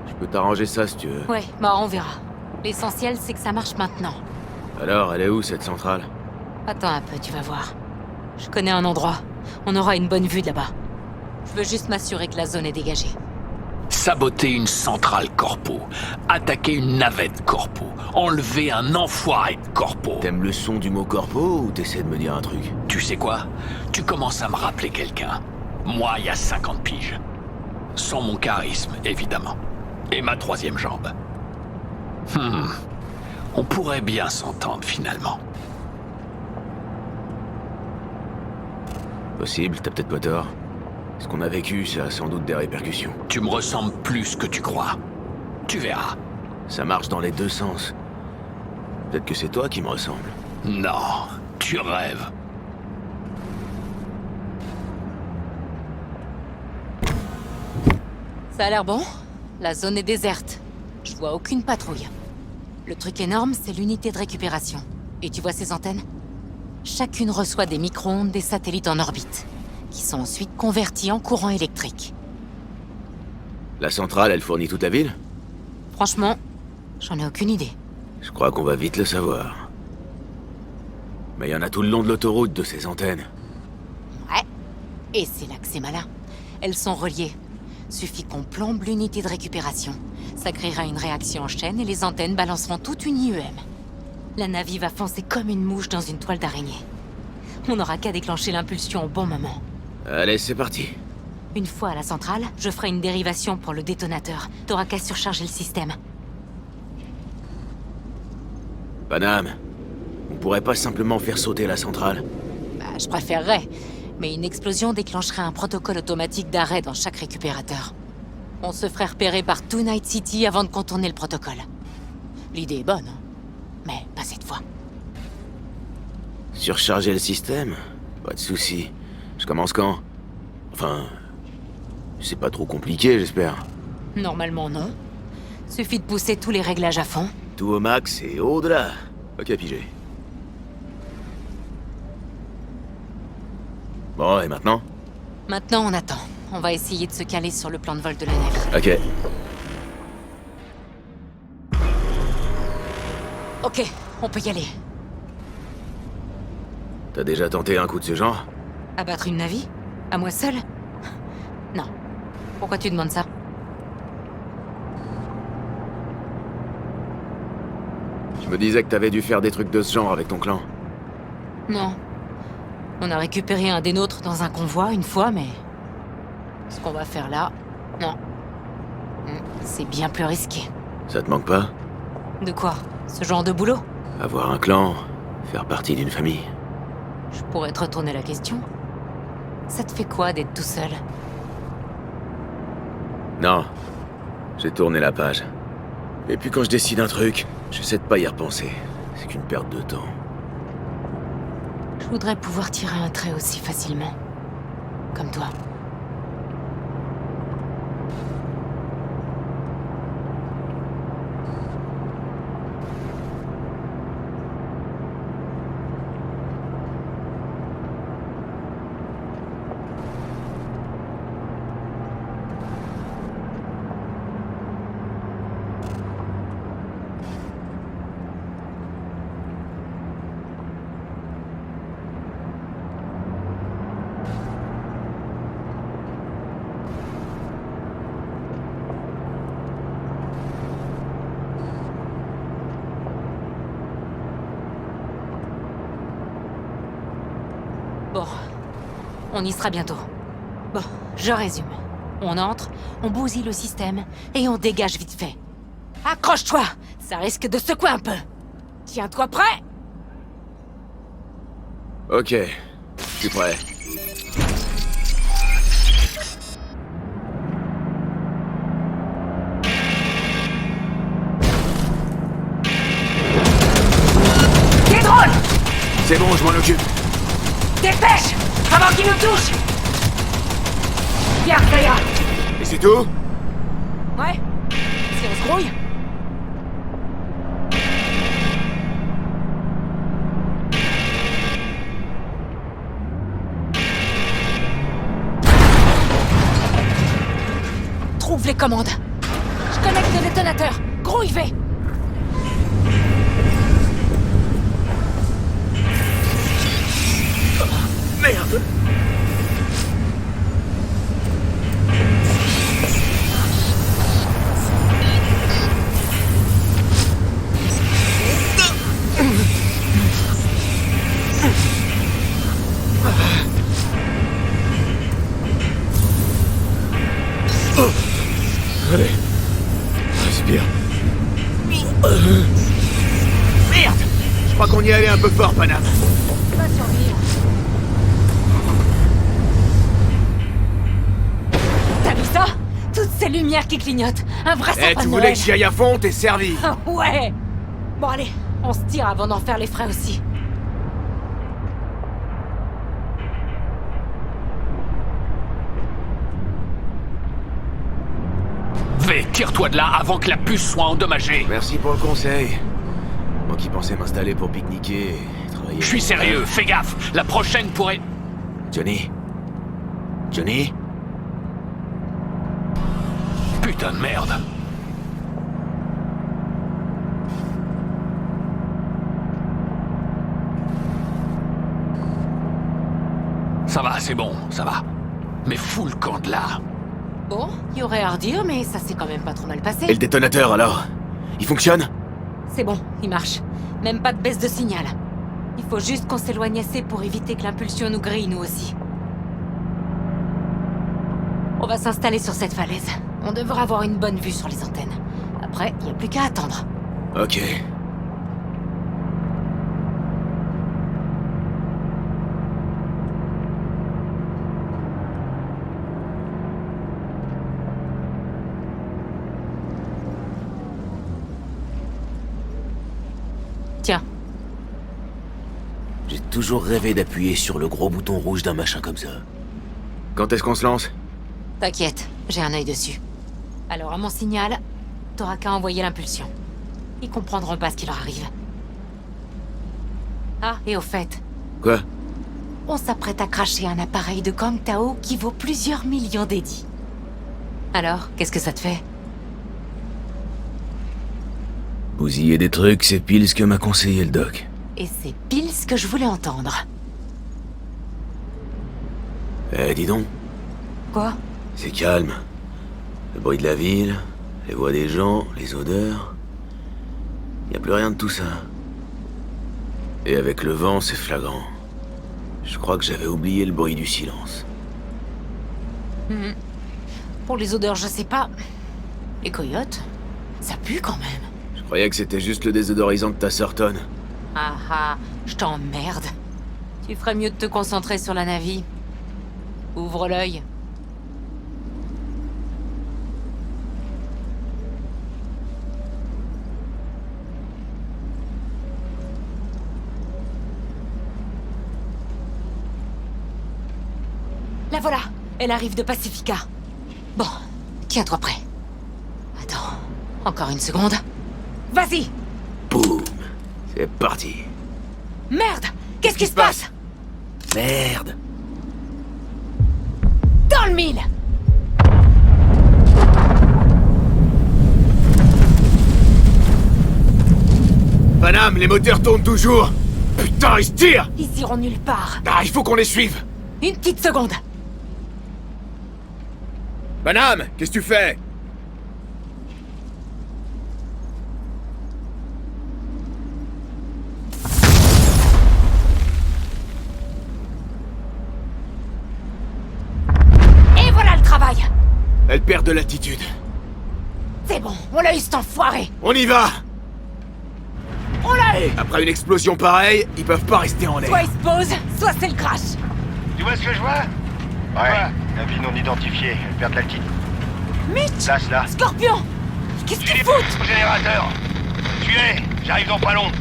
Je peux t'arranger ça si tu veux. Ouais, bah on verra. L'essentiel, c'est que ça marche maintenant. Alors, elle est où cette centrale? Attends un peu, tu vas voir. Je connais un endroit. On aura une bonne vue de là-bas. Je veux juste m'assurer que la zone est dégagée. Saboter une centrale corpo, attaquer une navette corpo, enlever un enfoiré de corpo. T'aimes le son du mot corpo ou t'essaies de me dire un truc? Tu sais quoi? Tu commences à me rappeler quelqu'un. Moi, il y a 50 piges. Sans mon charisme, évidemment. Et ma 3e jambe. On pourrait bien s'entendre, finalement. Possible, t'as peut-être pas tort. Ce qu'on a vécu, ça a sans doute des répercussions. Tu me ressembles plus que tu crois. Tu verras. Ça marche dans les deux sens. Peut-être que c'est toi qui me ressemble. Non, tu rêves. Ça a l'air bon. La zone est déserte. Je vois aucune patrouille. Le truc énorme, c'est l'unité de récupération. Et tu vois ces antennes? Chacune reçoit des micro-ondes des satellites en orbite, qui sont ensuite convertis en courant électrique. La centrale, elle fournit toute la ville? Franchement, j'en ai aucune idée. Je crois qu'on va vite le savoir. Mais il y en a tout le long de l'autoroute de ces antennes. Ouais. Et c'est là que c'est malin. Elles sont reliées. Suffit qu'on plombe l'unité de récupération. Ça créera une réaction en chaîne et les antennes balanceront toute une IEM. La navie va foncer comme une mouche dans une toile d'araignée. On n'aura qu'à déclencher l'impulsion au bon moment. Allez, c'est parti. Une fois à la centrale, je ferai une dérivation pour le détonateur. T'auras qu'à surcharger le système. Paname, on pourrait pas simplement faire sauter la centrale? Bah, je préférerais. Mais une explosion déclencherait un protocole automatique d'arrêt dans chaque récupérateur. On se ferait repérer par Two Night City avant de contourner le protocole. L'idée est bonne, hein, mais pas cette fois. Surcharger le système? Pas de souci. Je commence quand? Enfin... c'est pas trop compliqué, j'espère. Normalement, non. Suffit de pousser tous les réglages à fond. Tout au max et au-delà. Ok, pigé. Bon, et maintenant? Maintenant, on attend. On va essayer de se caler sur le plan de vol de la nef. Ok. Ok, on peut y aller. T'as déjà tenté un coup de ce genre? Abattre une navie? À moi seule? Non. Pourquoi tu demandes ça? Je me disais que t'avais dû faire des trucs de ce genre avec ton clan. Non. On a récupéré un des nôtres dans un convoi une fois, mais... ce qu'on va faire là... non. C'est bien plus risqué. Ça te manque pas? De quoi? Ce genre de boulot? Avoir un clan, Faire partie d'une famille. Je pourrais te retourner la question. Ça te fait quoi d'être tout seul? Non. J'ai tourné la page. Et puis quand je décide un truc, j'essaie de pas y repenser. C'est qu'une perte de temps. Je voudrais pouvoir tirer un trait aussi facilement. Comme toi. Bon, on y sera bientôt. Bon, je résume. On entre, on bousille le système, et on dégage vite fait. Accroche-toi! Ça risque de secouer un peu. Tiens-toi prêt? Ok. Je suis prêt. Des drones! C'est bon, je m'en occupe. Dépêche! Avant qu'ils nous touchent! Viens, ça ira. Et c'est tout? Ouais? Si on se grouille? Trouve les commandes. Je connecte le détonateur. Grouille, V! Merde! Allez, respire. Merde! Je crois qu'on y allait un peu fort, Panam. Tu vas survivre. T'as vu ça? Toutes ces lumières qui clignotent. Un vrai sapin Eh, de tu voulais Noël. que j'y aille à fond, t'es servi. Ah ouais! Bon allez, on se tire avant d'en faire les frais aussi. V, tire-toi de là avant que la puce soit endommagée. Merci pour le conseil. Moi qui pensais m'installer pour pique-niquer et travailler... Je suis sérieux, fais gaffe. La prochaine pourrait... Johnny? Johnny? Putain de merde. Ça va, c'est bon, ça va. Mais fous le camp de là. Bon, il y aurait à redire, mais ça s'est quand même pas trop mal passé. Et le détonateur, alors? Il fonctionne? C'est bon, il marche. Même pas de baisse de signal. Il faut juste qu'on s'éloigne assez pour éviter que l'impulsion nous grille, nous aussi. On va s'installer sur cette falaise. On devrait avoir une bonne vue sur les antennes. Après, il n'y a plus qu'à attendre. Ok. Tiens, J'ai toujours rêvé d'appuyer sur le gros bouton rouge d'un machin comme ça. Quand est-ce qu'on se lance? t'inquiète, j'ai un œil dessus. Alors, à mon signal, t'auras qu'à envoyer l'impulsion. Ils comprendront pas ce qui leur arrive. Ah, et au fait, Quoi? on s'apprête à cracher un appareil de Kang Tao qui vaut plusieurs millions d'édits. Alors, qu'est-ce que ça te fait? Bousiller des trucs, c'est pile ce que m'a conseillé le doc. Et c'est pile ce que je voulais entendre. Eh, dis donc, Quoi? c'est calme. Le bruit de la ville, les voix des gens, les odeurs... Y a plus rien de tout ça. Et avec le vent, c'est flagrant. Je crois que j'avais oublié le bruit du silence. Pour les odeurs, je sais pas. Les coyotes, ça pue quand même. Je croyais que c'était juste le désodorisant de ta sœur Tonne. Ah ah, je t'emmerde. Tu ferais mieux de te concentrer sur la Navi. Ouvre l'œil. La voilà. Elle arrive de Pacifica. Bon, tiens-toi prêt. Attends, encore une seconde. Vas-y. Boum. C'est parti. Merde! Qu'est-ce qui se passe? Merde. Dans le mille! Paname, les moteurs tournent toujours. Putain, ils se tirent. Ils iront nulle part. Ah, il faut qu'on les suive. Une petite seconde. Paname, qu'est-ce que tu fais? Et voilà le travail! Elle perd de l'attitude. C'est bon, on l'a eu cet enfoiré! On y va. On l'a eu! Après une explosion pareille, ils peuvent pas rester en l'air. Soit il se pose, soit c'est le crash! Tu vois ce que je vois? Ouais, navire non identifié, elle perd de l'altitude. Mitch! Là. Scorpion! Qu'est-ce qu'ils Philippe, foutent? au générateur. Tu es, j'arrive dans pas long.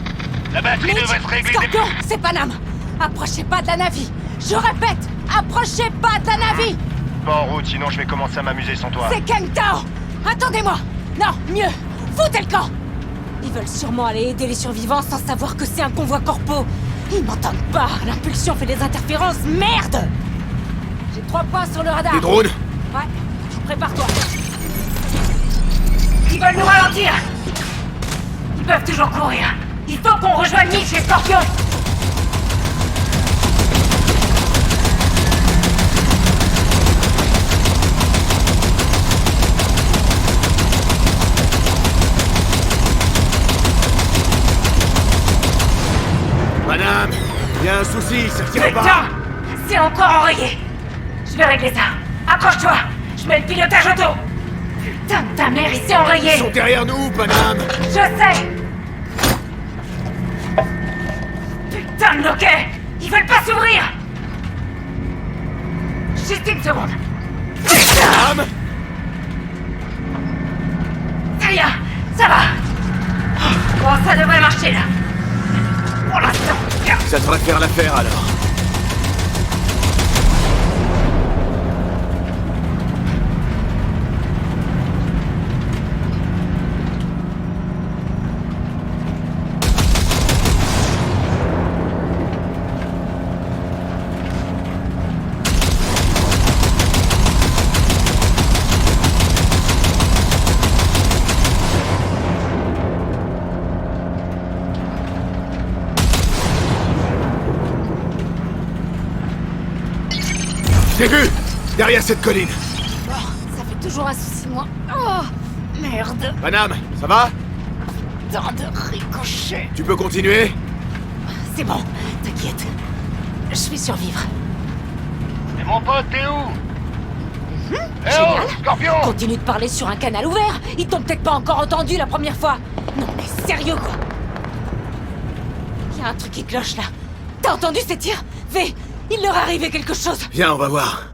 La batterie Mitch! devrait se régler. Scorpion! C'est Paname! Approchez pas de la Navi! Je répète! Approchez pas de la Navi! Pas en route, sinon je vais commencer à m'amuser sans toi. C'est Kang Tao! Attendez-moi! Non, mieux! Foutez le camp! Ils veulent sûrement aller aider les survivants sans savoir que c'est un convoi corpo. Ils m'entendent pas! L'impulsion fait des interférences! Merde! J'ai 3 points sur le radar! Les drones? Ouais, prépare-toi. Ils veulent nous ralentir! Ils peuvent toujours courir. Il faut qu'on rejoigne Mitch et Scorpion! Paname, y a un souci, ça tire pas. Putain! C'est encore enrayé! Je vais régler ça. Accroche-toi! Je mets le pilotage auto! Putain de ta mère, il s'est enrayé! Ils sont derrière nous, Paname. Je sais! Putain de loquet! Ils veulent pas s'ouvrir! Juste une seconde. Paname. Ça y est, ça va! Bon, ça devrait marcher là. Pour l'instant. Ça devrait faire l'affaire alors. J'ai vu! Derrière cette colline. Bon, ça fait toujours un souci, moi. Oh, merde. Paname, ça va? Tant de ricochets. Tu peux continuer? C'est bon, t'inquiète. Je vais survivre. Et mon pote, t'es où? Eh oh, Génial. Scorpion! Continue de parler sur un canal ouvert. Ils t'ont peut-être pas encore entendu la première fois. Non mais sérieux quoi. Il y a un truc qui cloche là. T'as entendu ces tirs? V, il leur est arrivé quelque chose. Viens, on va voir.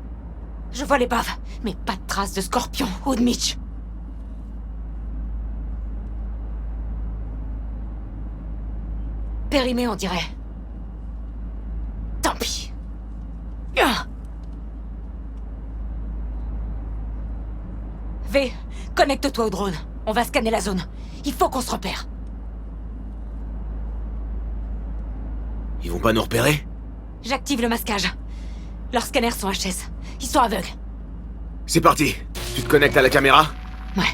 Je vois l'épave, mais pas de traces de Scorpion ou de Mitch. Périmé, on dirait. Tant pis. Ah. V, connecte-toi au drone. On va scanner la zone. Il faut qu'on se repère. Ils vont pas nous repérer? J'active le masquage. Leurs scanners sont HS. Ils sont aveugles. C'est parti. Tu te connectes à la caméra? Ouais.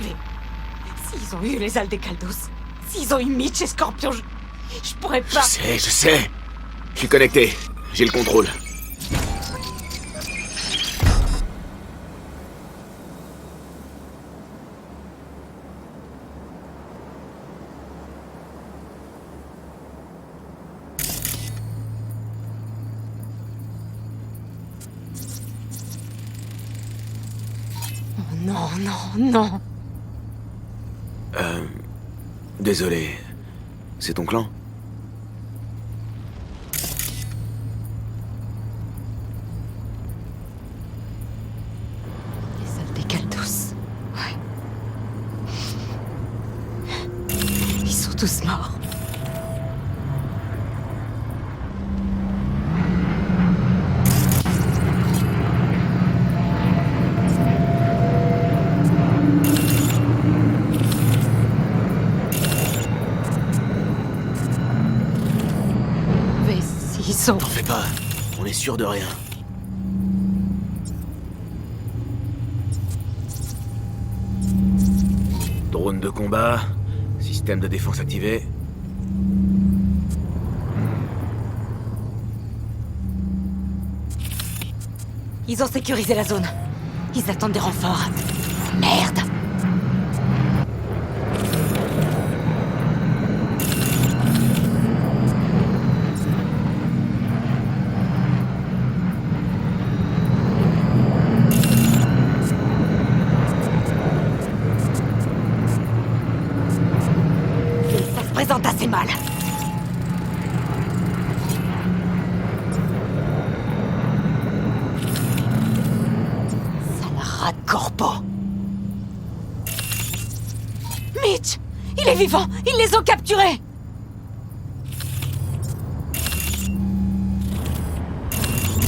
Mais s'ils ont eu les ailes des Caldos, s'ils ont eu Mitch et Scorpion, je pourrais pas... Je sais. Je suis connecté. J'ai le contrôle. Oh non, non, non. Désolé. C'est ton clan? Les saletés Caldos. Ouais. Ils sont tous morts. Mais s'ils sont... T'en fais pas, on est sûr de rien. Drone de combat, système de défense activé. Ils ont sécurisé la zone. Ils attendent des renforts. Merde! Ça se présente assez mal. Sale rat de corpo. Mitch! Il est vivant! Ils les ont capturés!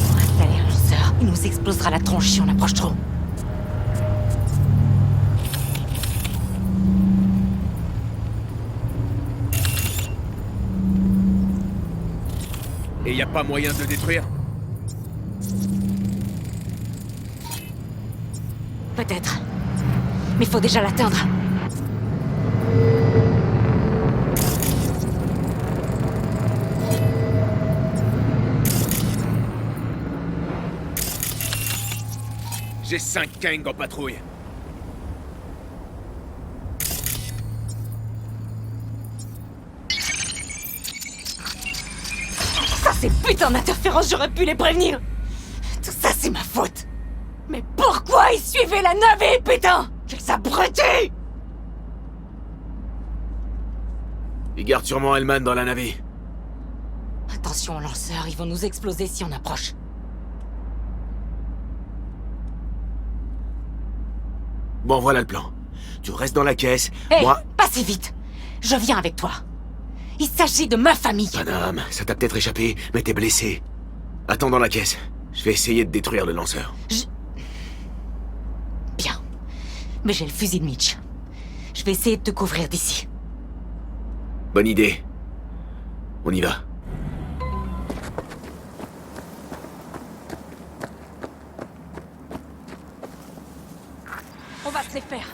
On reste à l'air, lanceur. Il nous explosera la tronche si on approche trop. Et y a pas moyen de le détruire? Peut-être. Mais faut déjà l'atteindre. J'ai 5 Kang en patrouille. Ça, c'est putain d'interférence, j'aurais pu les prévenir! Tout ça, c'est ma faute! Mais pourquoi ils suivaient la navette, putain? Quels abrutis! Ils gardent sûrement Hellman dans la navire. Attention, lanceurs, ils vont nous exploser si on approche. Bon, voilà le plan. Tu restes dans la caisse, Hé, moi... pas si vite! Je viens avec toi. Il s'agit de ma famille. Panam, ça t'a peut-être échappé, mais t'es blessé. Attends dans la caisse. Je vais essayer de détruire le lanceur. Bien. Mais j'ai le fusil de Mitch. Je vais essayer de te couvrir d'ici. Bonne idée. On y va. On va se les faire.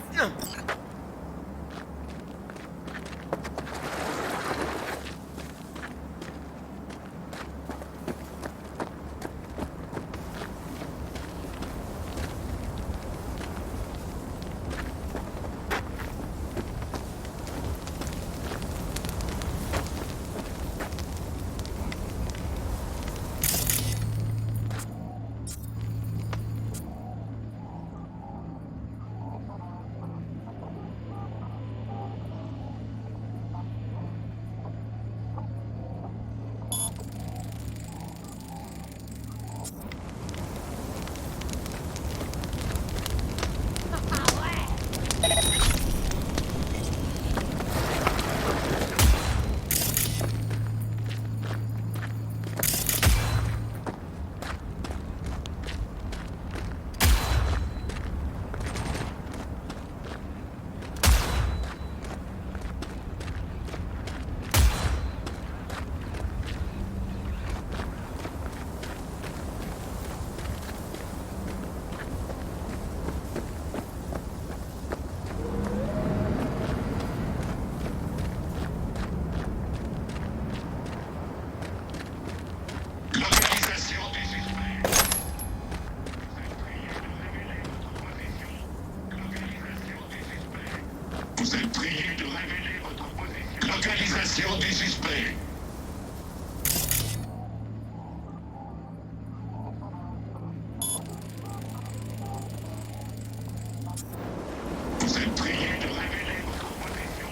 Vous êtes prié de révéler votre position. Localisation du suspect. Vous êtes prié de révéler votre position.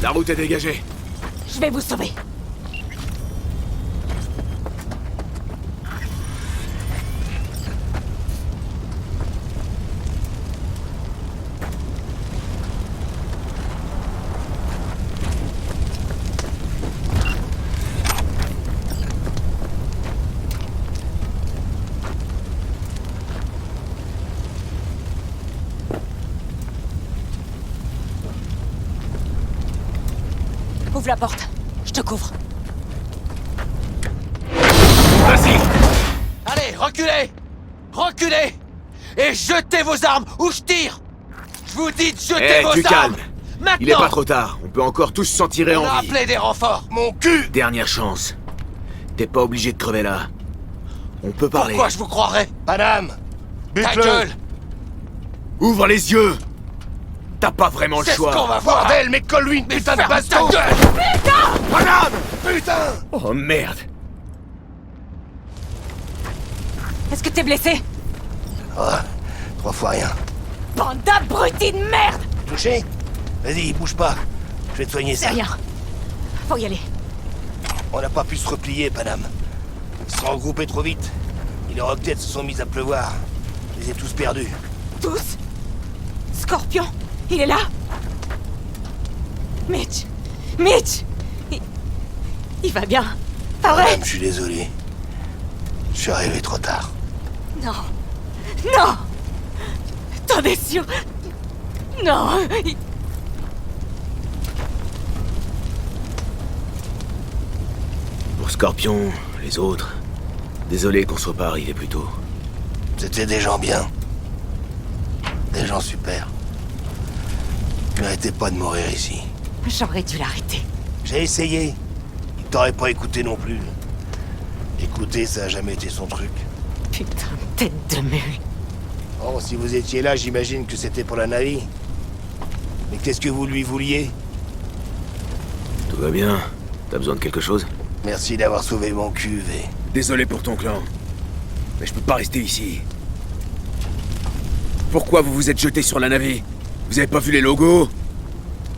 La route est dégagée. Je vais vous sauver. Ouvre la porte. Je te couvre. Vas-y! Allez, reculez! Reculez! Et jetez vos armes ou je tire! Je vous dis de jeter vos tu armes! calmes. Maintenant! Il est pas trop tard. On peut encore tous s'en tirer On en a vie. appelé des renforts! Mon cul! Dernière chance. T'es pas obligé de crever là. On peut parler. Pourquoi je vous croirais? Paname! Ta Bute-le! gueule! Ouvre les yeux. T'as pas vraiment le C'est ce choix. qu'on va voir! Bordel, mais colle-lui une putain de Ferme baston! ta gueule! Paname! Putain! Oh merde. Est-ce que t'es blessé? Oh, 3 fois rien. Bande d'abrutis de merde! Touché? Vas-y, bouge pas. Je vais te soigner C'est ça. rien. Faut y aller. On n'a pas pu se replier, Paname. Ils se sont regroupés trop vite. Et les roquettes se sont mises à pleuvoir. Je les ai tous perdus. Tous? Scorpion? Il est là? Mitch! Mitch! Il va bien. Pas vrai? Paname, je suis désolé. Je suis arrivé trop tard. Non. Non! T'en es sûr? Non! Pour Scorpion, les autres. Désolé qu'on soit pas arrivé plus tôt. C'était des gens bien. Des gens super. Ils méritaient pas de mourir ici. J'aurais dû l'arrêter. J'ai essayé. Il t'aurait pas écouté non plus. Écouter, ça a jamais été son truc. Putain de tête de mule. Oh, si vous étiez là, j'imagine que c'était pour la Navi. Mais qu'est-ce que vous lui vouliez? Tout va bien. T'as besoin de quelque chose? Merci d'avoir sauvé mon cul, V. Désolé pour ton clan. Mais je peux pas rester ici. Pourquoi vous vous êtes jeté sur la navire? Vous avez pas vu les logos?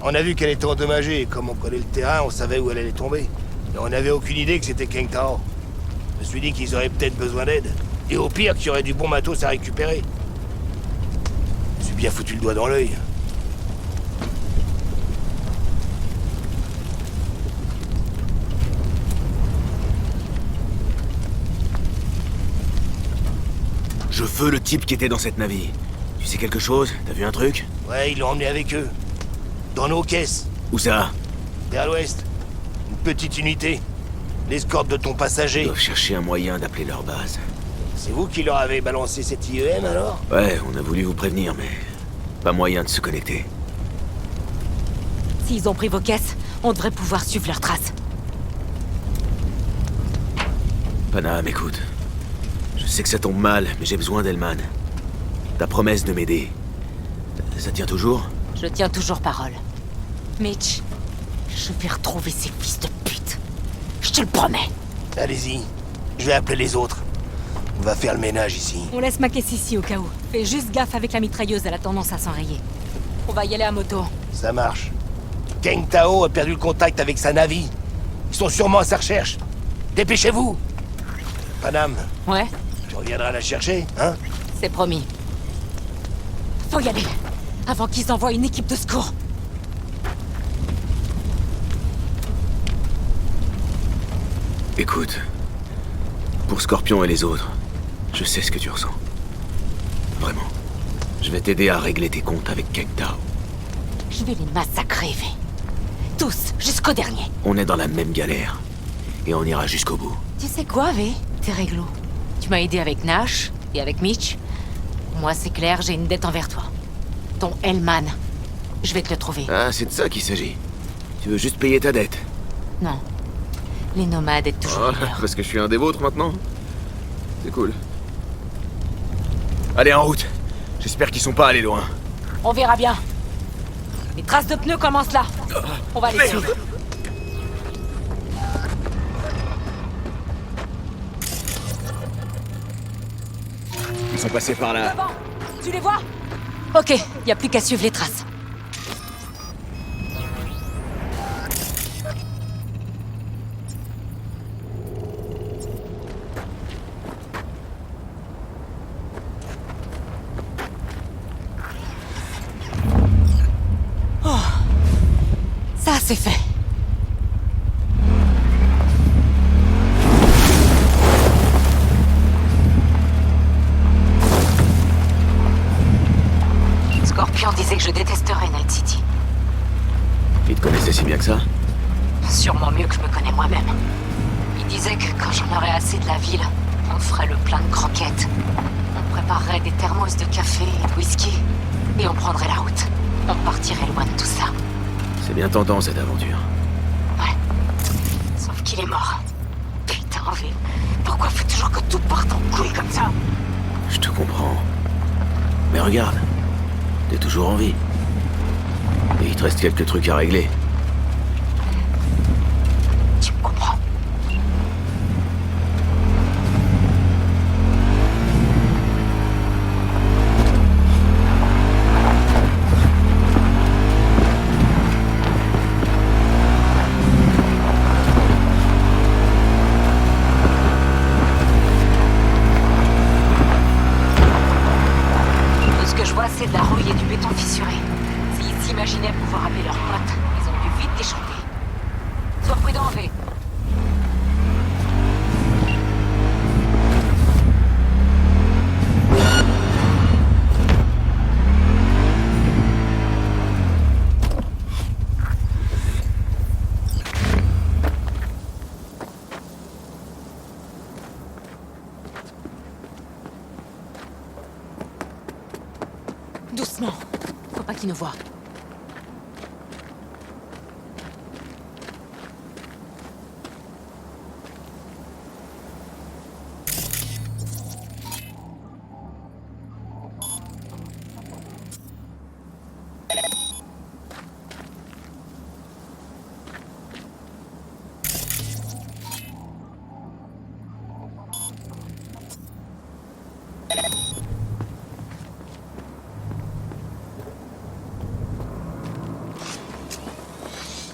On a vu qu'elle était endommagée, et comme on connaît le terrain, on savait où elle allait tomber. Mais on n'avait aucune idée que c'était Keng Tao. Je me suis dit qu'ils auraient peut-être besoin d'aide. Et au pire, qu'il y aurait du bon matos à récupérer. Je me suis bien foutu le doigt dans l'œil. Je veux le type qui était dans cette navire. Tu sais quelque chose? T'as vu un truc? Ouais, ils l'ont emmené avec eux. Dans nos caisses, Où ça? vers l'ouest. Une petite unité. L'escorte de ton Ils passager. doivent chercher un moyen d'appeler leur base. C'est vous qui leur avez balancé cette IEM alors? Ouais, on a voulu vous prévenir, mais... pas moyen de se connecter. S'ils ont pris vos caisses, on devrait pouvoir suivre leurs traces. Panam, écoute. Je sais que ça tombe mal, mais j'ai besoin d'Elman. Ta promesse de m'aider, ça tient toujours? Je tiens toujours parole. Mitch, je vais retrouver ces fils de pute. Je te le promets. Allez-y, je vais appeler les autres. On va faire le ménage ici. On laisse ma caisse ici au cas où. Fais juste gaffe avec la mitrailleuse, elle a tendance à s'enrayer. On va y aller à moto. Ça marche. Kang Tao a perdu le contact avec sa Navi. Ils sont sûrement à sa recherche. Dépêchez-vous. Panam, Ouais, tu reviendras la chercher, hein? c'est promis. Faut y aller, avant qu'ils envoient une équipe de secours. Écoute, pour Scorpion et les autres, je sais ce que tu ressens. Vraiment. Je vais t'aider à régler tes comptes avec Kang Tao. Je vais les massacrer, V. Tous, jusqu'au dernier. On est dans la même galère. Et on ira jusqu'au bout. Tu sais quoi, V? T'es réglo. Tu m'as aidé avec Nash et avec Mitch. Moi, c'est clair, j'ai une dette envers toi. Ton Hellman. Je vais te le trouver. Ah, c'est de ça qu'il s'agit. Tu veux juste payer ta dette. Non. Les nomades aident toujours Oh, meilleurs. parce que je suis un des vôtres maintenant. C'est cool. Allez, en route. J'espère qu'ils sont pas allés loin. On verra bien. Les traces de pneus commencent là. On va les Merde. suivre. Ils sont passés par là. Devant. Tu les vois? Ok, y a plus qu'à suivre les traces. Oh. Ça, c'est fait. Scorpion disait que je détesterais Night City. Ils te connaissaient si bien que ça? Sûrement mieux que je me connais moi-même. Il disait que quand j'en aurais assez de la ville, on ferait le plein de croquettes. On préparerait des thermos de café et de whisky. Et on prendrait la route. On partirait loin de tout ça. C'est bien tentant cette aventure. Ouais. Sauf qu'il est mort. Putain, V. Pourquoi faut toujours que tout parte en couille comme ça? Je te comprends. Mais regarde, t'es toujours en vie. Et il te reste quelques trucs à régler. Tu me comprends? Tout ce que je vois, c'est de la rouille et du béton fissuré. S'ils s'imaginaient pouvoir appeler leurs potes, ils ont dû vite déchanter. Sois prudent, V. Doucement. Faut pas qu'ils nous voient.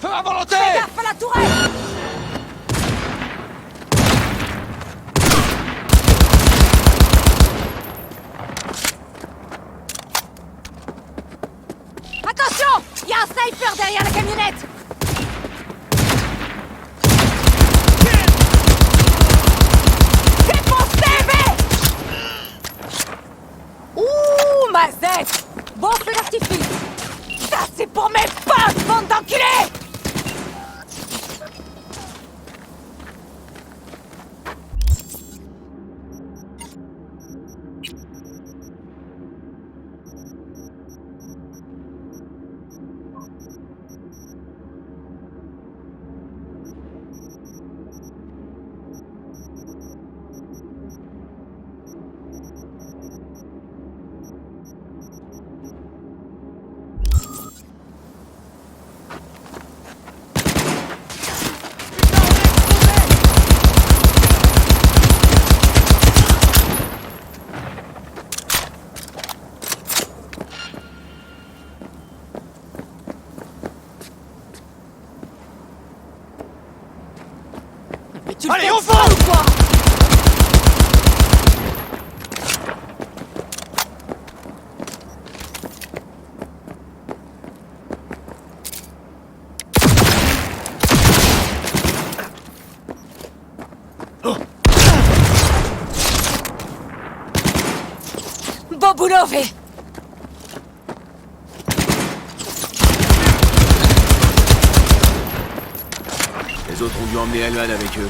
À volonté! Fais gaffe à la tourelle! Attention! Il y a un sniper derrière la camionnette! Défoncez, V! Ouh, ma zette! Bon feu d'artifice! Ça, c'est pour mes potes, bande d'enculés! Tu le Allez, fais au exprès fond ou quoi? Beau boulot, V! Les autres ont dû emmener Elman avec eux.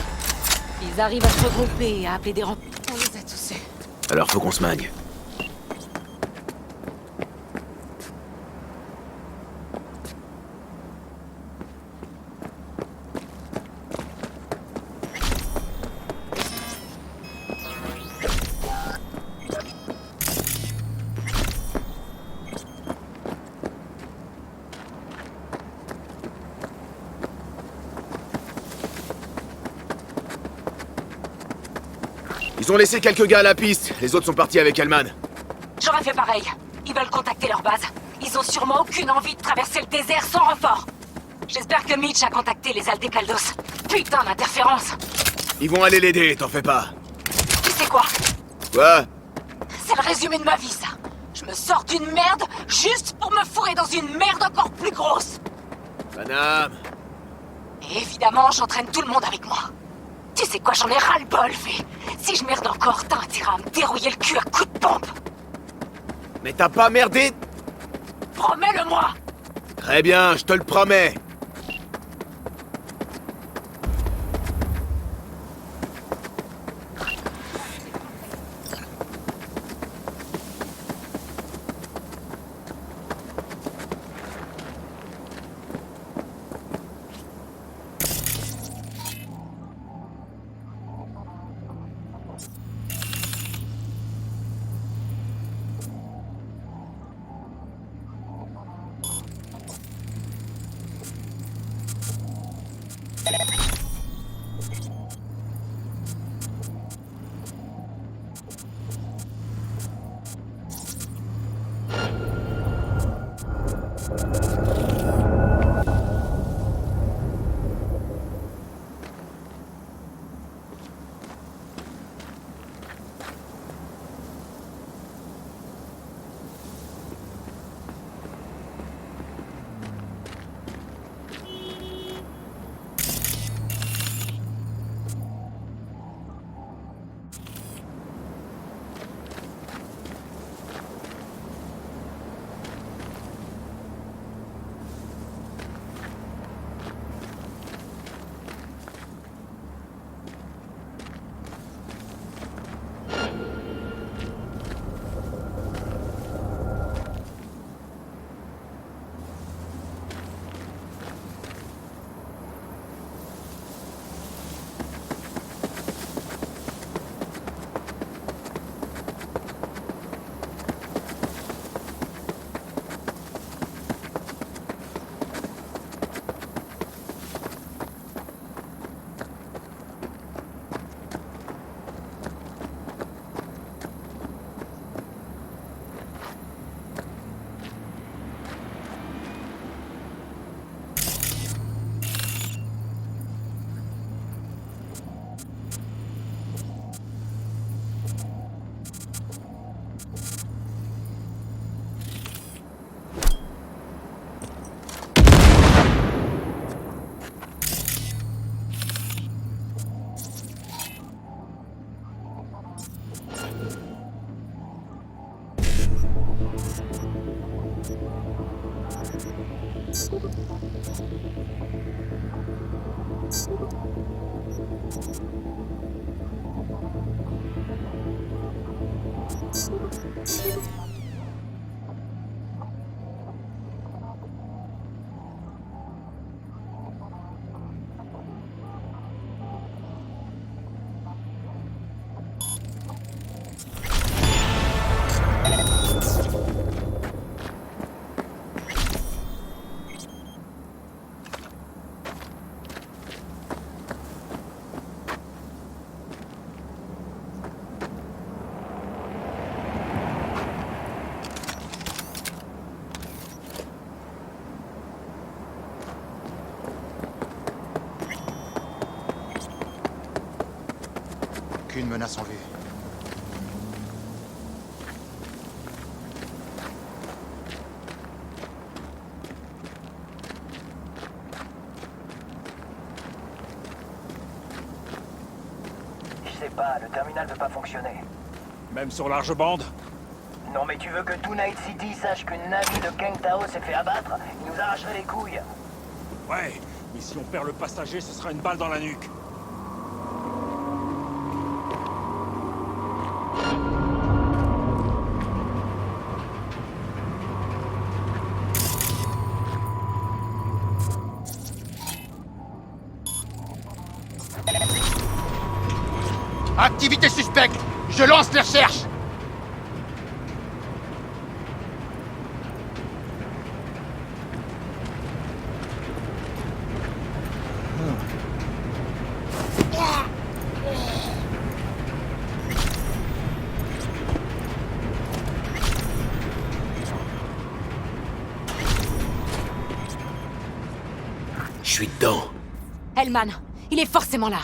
Ils arrivent à se regrouper et à appeler des renforts. On les a tous eus. Alors faut qu'on se magne. Ils ont laissé quelques gars à la piste. Les autres sont partis avec Elman. J'aurais fait pareil. Ils veulent contacter leur base. Ils ont sûrement aucune envie de traverser le désert sans renfort. J'espère que Mitch a contacté les Aldecaldos. Putain d'interférence! Ils vont aller l'aider, t'en fais pas. Tu sais quoi? Quoi? C'est le résumé de ma vie, ça. Je me sors d'une merde juste pour me fourrer dans une merde encore plus grosse. Panam. Et évidemment, j'entraîne tout le monde avec moi. Tu sais quoi, j'en ai ras-le-bol, V. Si je merde encore, t'as intérêt à me dérouiller le cul à coups de pompe. Mais t'as pas merdé? Promets-le-moi! Très bien, je te le promets. menace en vue. Je sais pas, le terminal peut pas fonctionner. Même sur large bande? Non mais tu veux que tout Night City sache qu'une navire de Kang Tao s'est fait abattre? Il nous arracherait les couilles. Ouais, mais si on perd le passager, ce sera une balle dans la nuque. Activité suspecte! Je lance les recherches! Je suis dedans. Hellman, il est forcément là.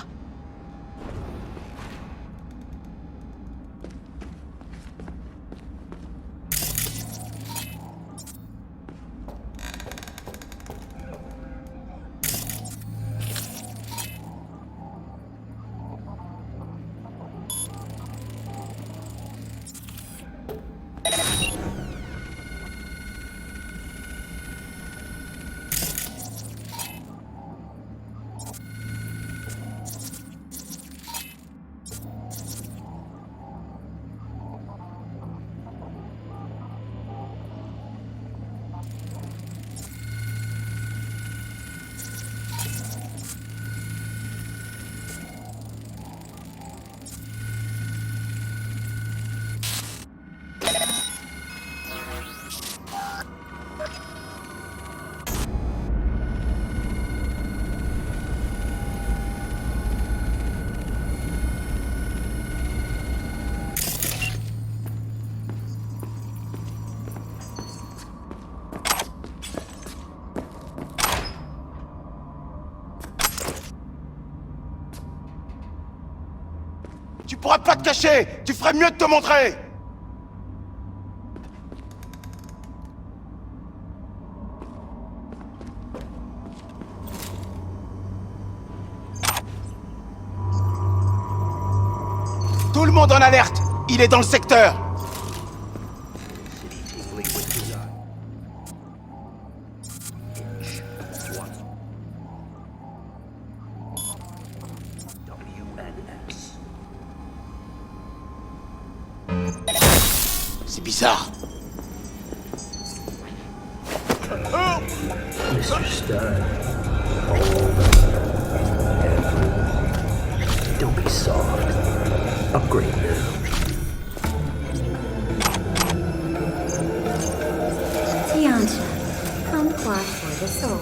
Tu pourras pas te cacher! Tu ferais mieux de te montrer! Tout le monde en alerte! Il est dans le secteur! C'est bizarre. Mr. Stern, don't be soft. Upgrade now. Tiancha, kumquat for the soul.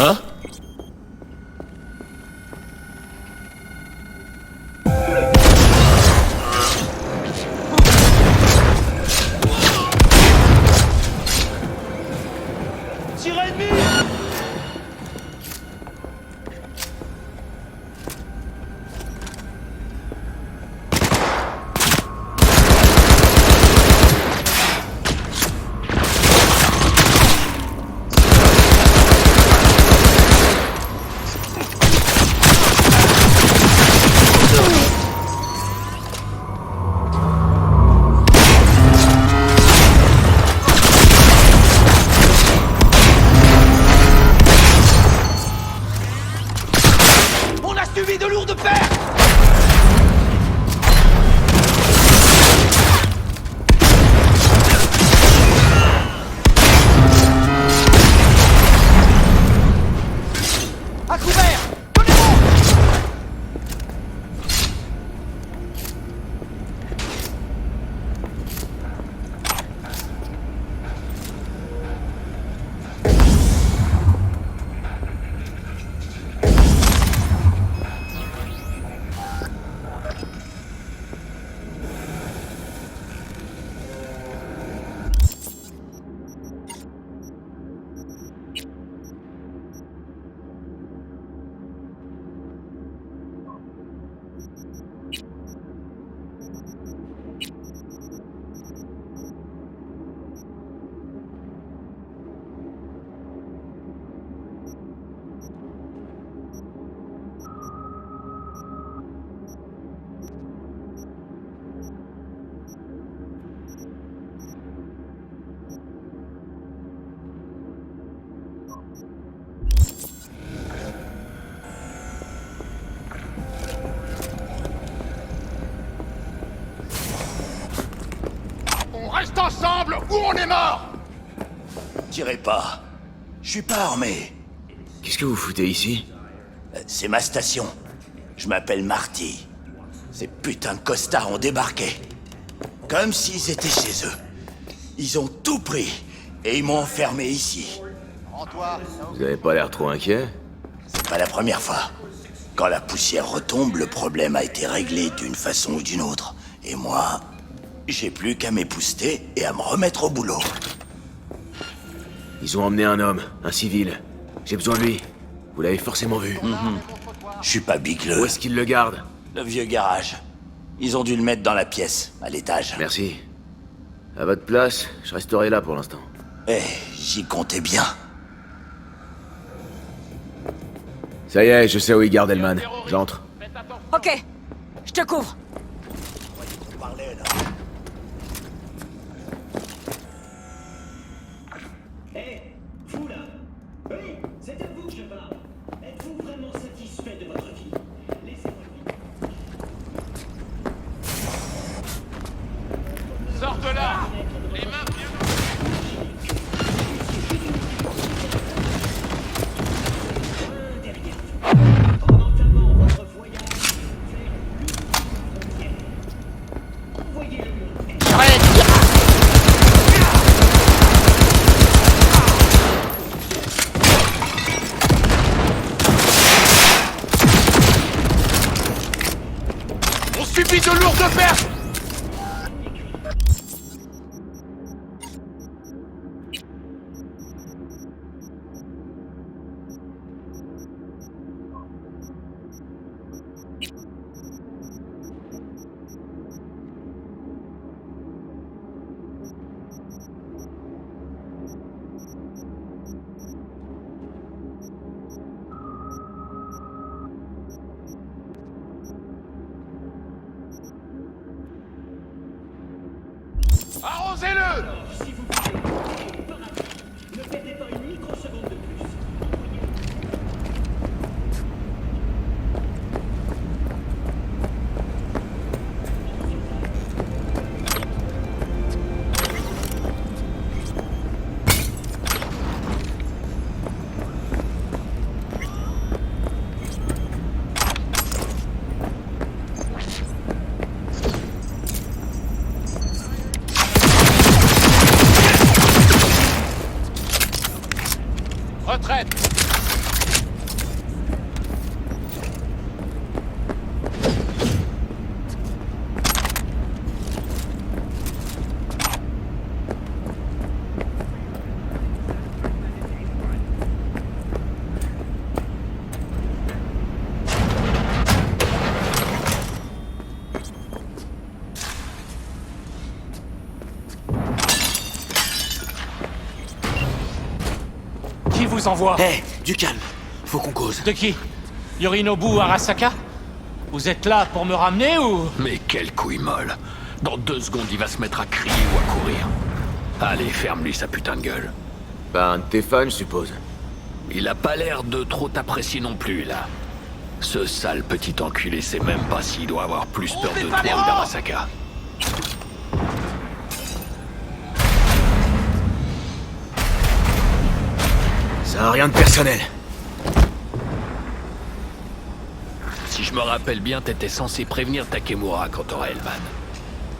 Hein? Tir ennemi! On reste ensemble ou on est mort! Tirez pas. Je suis pas armé. Qu'est-ce que vous foutez ici? C'est ma station. Je m'appelle Marty. Ces putains de costards ont débarqué. Comme s'ils étaient chez eux. Ils ont tout pris. Et ils m'ont enfermé ici. Rends-toi. Vous avez pas l'air trop inquiet? C'est pas la première fois. Quand la poussière retombe, le problème a été réglé d'une façon ou d'une autre. Et moi, j'ai plus qu'à m'épousseter et à me remettre au boulot. Ils ont emmené un homme, un civil. J'ai besoin de lui. Vous l'avez forcément vu. Je suis pas bigleux. Où est-ce qu'ils le gardent? Le vieux garage. Ils ont dû le mettre dans la pièce, à l'étage. Merci. À votre place, je resterai là pour l'instant. Eh, j'y comptais bien. Ça y est, je sais où ils gardent Hellman. J'entre. Ok, je te couvre. Hé, vous là! Oui, c'est à vous que je parle. Êtes-vous vraiment satisfait de votre vie? Laissez-moi vivre. Sors de là! Les mains bien. En entamant votre voyage vers l'une envoyez-le. On subit de lourdes pertes! Arrosez-le! Si vous voulez, ne perdez pas une microseconde de plus. Retraite! Qui vous envoie? Hé, du calme. Faut qu'on cause. De qui? Yorinobu Arasaka? Vous êtes là pour me ramener ou... Mais quelle couille molle. Dans 2 secondes, il va se mettre à crier ou à courir. Allez, ferme-lui sa putain de gueule. Bah, un de tes fans, je suppose. Il a pas l'air de trop t'apprécier non plus, là. Ce sale petit enculé sait même pas s'il doit avoir plus peur de toi ou d'Arasaka. Ça a rien de personnel. Si je me rappelle bien, t'étais censé prévenir Takemura quand t'auras Hellman.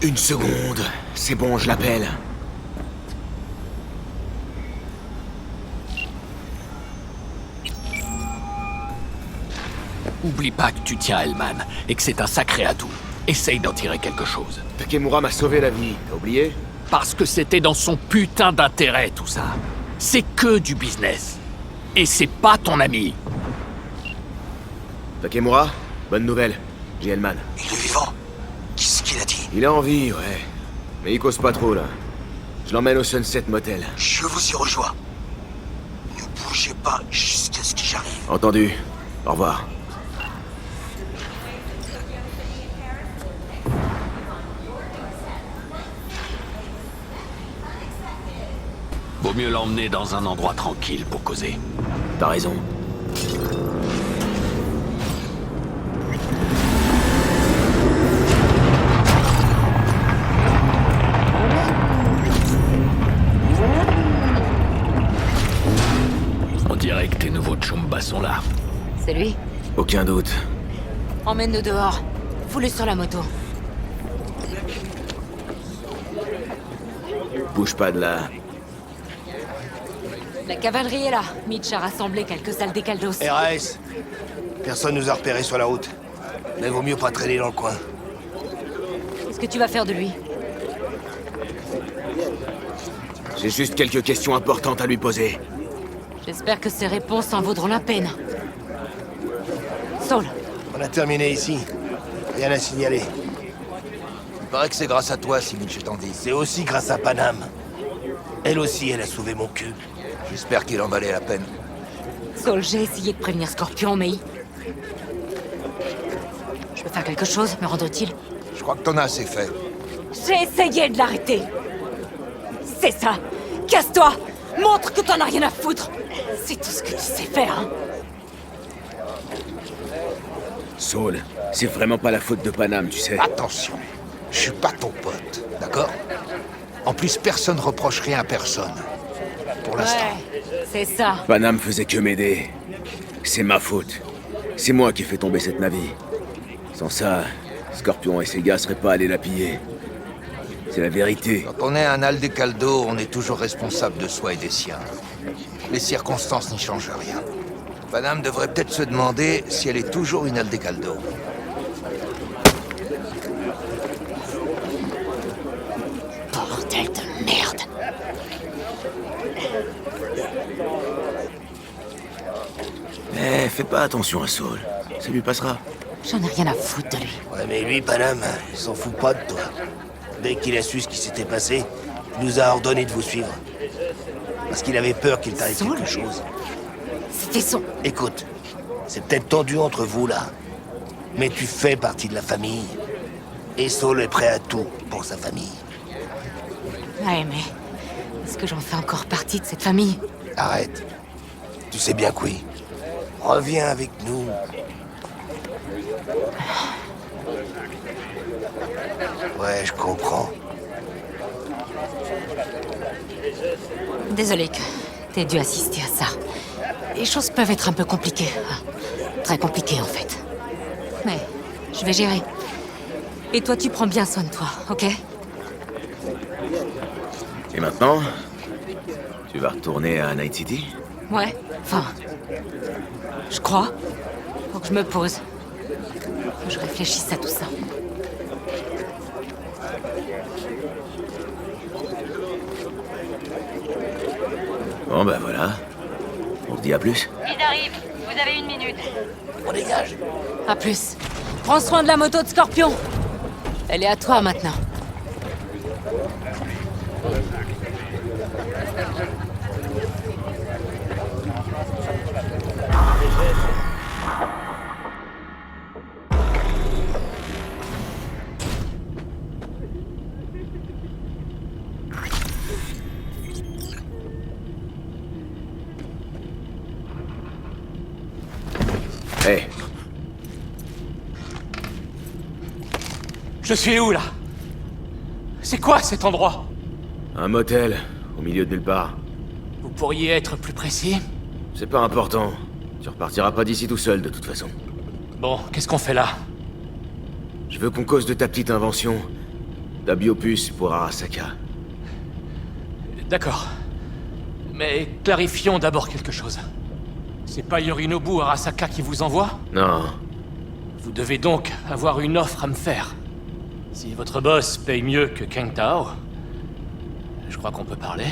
Une seconde. C'est bon, je l'appelle. Oublie pas que tu tiens à Hellman et que c'est un sacré atout. Essaye d'en tirer quelque chose. Takemura m'a sauvé la vie, t'as oublié? Parce que c'était dans son putain d'intérêt, tout ça. C'est que du business. Et c'est pas ton ami. Takemura, bonne nouvelle. J'ai Hellman. Il est vivant. Qu'est-ce qu'il a dit? Il a envie, ouais. Mais il cause pas trop, là. Je l'emmène au Sunset Motel. Je vous y rejoins. Ne bougez pas jusqu'à ce que j'arrive. Entendu. Au revoir. Vaut mieux l'emmener dans un endroit tranquille pour causer. T'as raison. C'est lui? Aucun doute. Emmène-le dehors. Fous-le sur la moto. Bouge pas de là. La cavalerie est là. Mitch a rassemblé quelques aldecaldos. RAS. Personne nous a repérés sur la route. Mais vaut mieux pas traîner dans le coin. Qu'est-ce que tu vas faire de lui? J'ai juste quelques questions importantes à lui poser. J'espère que ces réponses en vaudront la peine. Saul. On a terminé ici. Rien à signaler. Il paraît que c'est grâce à toi si Mitch est en vie. C'est aussi grâce à Panam. Elle aussi, elle a sauvé mon cul. J'espère qu'il en valait la peine. Saul, j'ai essayé de prévenir Scorpion, mais... Je peux faire quelque chose, me rendre utile? Je crois que t'en as assez fait. J'ai essayé de l'arrêter. C'est ça. Casse-toi. Montre que t'en as rien à foutre. C'est tout ce que tu sais faire, hein. Saul, c'est vraiment pas la faute de Panam, tu sais. Attention, je suis pas ton pote, d'accord? En plus, personne reproche rien à personne. Pour l'instant. Ouais, c'est ça. Panam faisait que m'aider. C'est ma faute. C'est moi qui ai fait tomber cette navire. Sans ça, Scorpion et ses gars seraient pas allés la piller. C'est la vérité. Quand on est un Aldecaldo, on est toujours responsable de soi et des siens. Les circonstances n'y changent rien. Panam devrait peut-être se demander si elle est toujours une Aldecaldo. Bordel de merde. Eh, fais pas attention à Saul. Ça lui passera. J'en ai rien à foutre de lui. Ouais, mais lui, Panam, il s'en fout pas de toi. Dès qu'il a su ce qui s'était passé, il nous a ordonné de vous suivre. Parce qu'il avait peur qu'il t'arrive quelque chose. C'était son... Écoute, c'est peut-être tendu entre vous, là. Mais tu fais partie de la famille. Et Saul est prêt à tout pour sa famille. Ouais, mais... Est-ce que j'en fais encore partie de cette famille? Arrête. Tu sais bien que oui. Reviens avec nous. Ouais, je comprends. Désolé que t'aies dû assister à ça. Les choses peuvent être un peu compliquées. Très compliquées, en fait. Mais je vais gérer. Et toi, tu prends bien soin de toi, ok? Et maintenant, tu vas retourner à Night City? Ouais, enfin... Je crois. Faut que je me pose. Faut que je réfléchisse à tout ça. Bon bah voilà. On se dit à plus. Il arrive. Vous avez 1 minute. On dégage. À plus. Prends soin de la moto de Scorpion. Elle est à toi maintenant. Hé. Je suis où, là? C'est quoi, cet endroit? Un motel, au milieu de nulle part. Vous pourriez être plus précis? C'est pas important. Tu repartiras pas d'ici tout seul, de toute façon. Bon, qu'est-ce qu'on fait là? Je veux qu'on cause de ta petite invention. Ta biopuce pour Arasaka. D'accord. Mais clarifions d'abord quelque chose. C'est pas Yorinobu Arasaka qui vous envoie? Non. Vous devez donc avoir une offre à me faire. Si votre boss paye mieux que Kang Tao, je crois qu'on peut parler.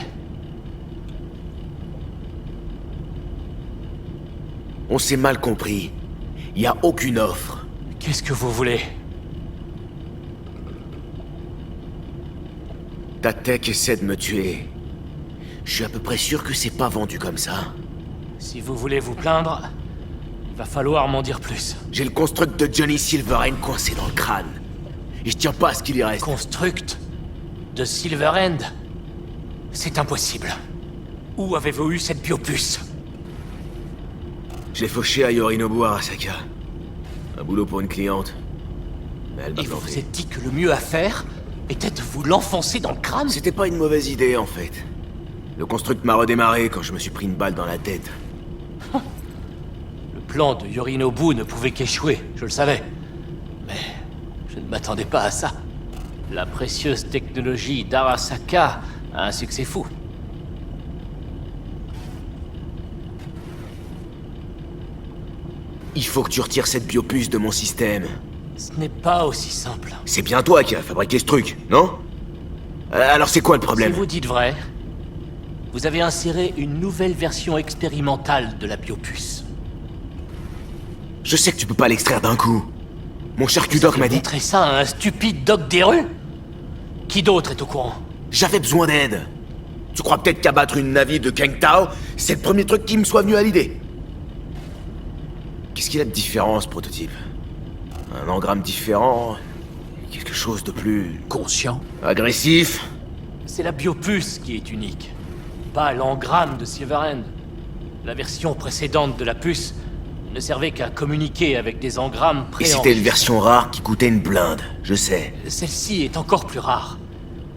On s'est mal compris. Y a aucune offre. Qu'est-ce que vous voulez? Ta tech essaie de me tuer. Je suis à peu près sûr que c'est pas vendu comme ça. Si vous voulez vous plaindre, il va falloir m'en dire plus. J'ai le construct de Johnny Silverhand coincé dans le crâne. Et je tiens pas à ce qu'il y reste. Construct de Silverhand? C'est impossible. Où avez-vous eu cette biopuce? Je l'ai fauché à Yorinobu Arasaka. Un boulot pour une cliente. Mais elle m'a Et vous planté. vous êtes dit que le mieux à faire était de vous l'enfoncer dans le crâne? C'était pas une mauvaise idée, en fait. Le construct m'a redémarré quand je me suis pris une balle dans la tête. Le plan de Yorinobu ne pouvait qu'échouer, je le savais. Mais je ne m'attendais pas à ça. La précieuse technologie d'Arasaka a un succès fou. Il faut que tu retires cette biopuce de mon système. Ce n'est pas aussi simple. C'est bien toi qui as fabriqué ce truc, non? Alors c'est quoi le problème? Si vous dites vrai, vous avez inséré une nouvelle version expérimentale de la biopuce. Je sais que tu peux pas l'extraire d'un coup. Mon charcudoc m'a dit... Montrer ça à un stupide doc des rues? Qui d'autre est au courant? J'avais besoin d'aide. Tu crois peut-être qu'abattre une navire de Keng Tao, c'est le premier truc qui me soit venu à l'idée? Qu'est-ce qu'il y a de différent, ce prototype? Un engramme différent? Quelque chose de plus... conscient? Agressif? C'est la biopuce qui est unique. Pas l'engramme de Silverhand. La version précédente de la puce ne servait qu'à communiquer avec des engrammes Et préenregistrés. c'était une version rare qui coûtait une blinde, je sais. Celle-ci est encore plus rare.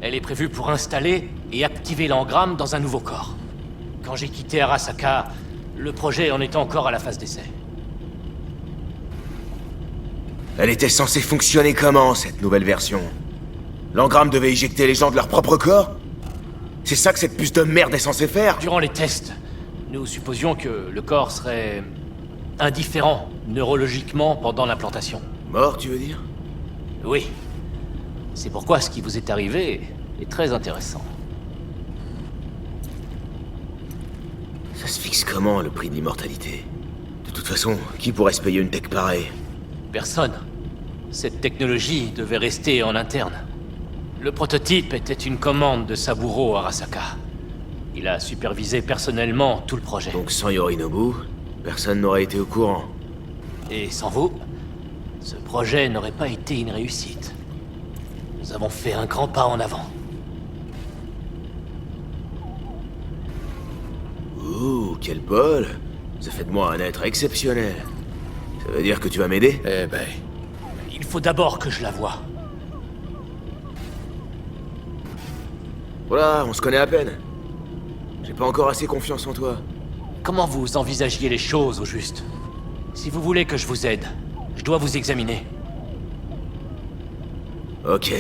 Elle est prévue pour installer et activer l'engramme dans un nouveau corps. Quand j'ai quitté Arasaka, le projet en était encore à la phase d'essai. Elle était censée fonctionner comment, cette nouvelle version? L'engramme devait éjecter les gens de leur propre corps? C'est ça que cette puce de merde est censée faire? Durant les tests, nous supposions que le corps serait indifférent neurologiquement pendant l'implantation. Mort, tu veux dire? Oui. C'est pourquoi ce qui vous est arrivé est très intéressant. Ça se fixe comment, le prix de l'immortalité? De toute façon, qui pourrait se payer une tech pareille? Personne. Cette technologie devait rester en interne. Le prototype était une commande de Saburo Arasaka. Il a supervisé personnellement tout le projet. Donc sans Yorinobu, personne n'aurait été au courant. Et sans vous, ce projet n'aurait pas été une réussite. Nous avons fait un grand pas en avant. Ouh, quel bol! Ça fait de moi un être exceptionnel. Ça veut dire que tu vas m'aider? Eh ben... il faut d'abord que je la voie. Voilà, on se connaît à peine. J'ai pas encore assez confiance en toi. Comment vous envisagiez les choses, au juste? Si vous voulez que je vous aide, je dois vous examiner. Ok.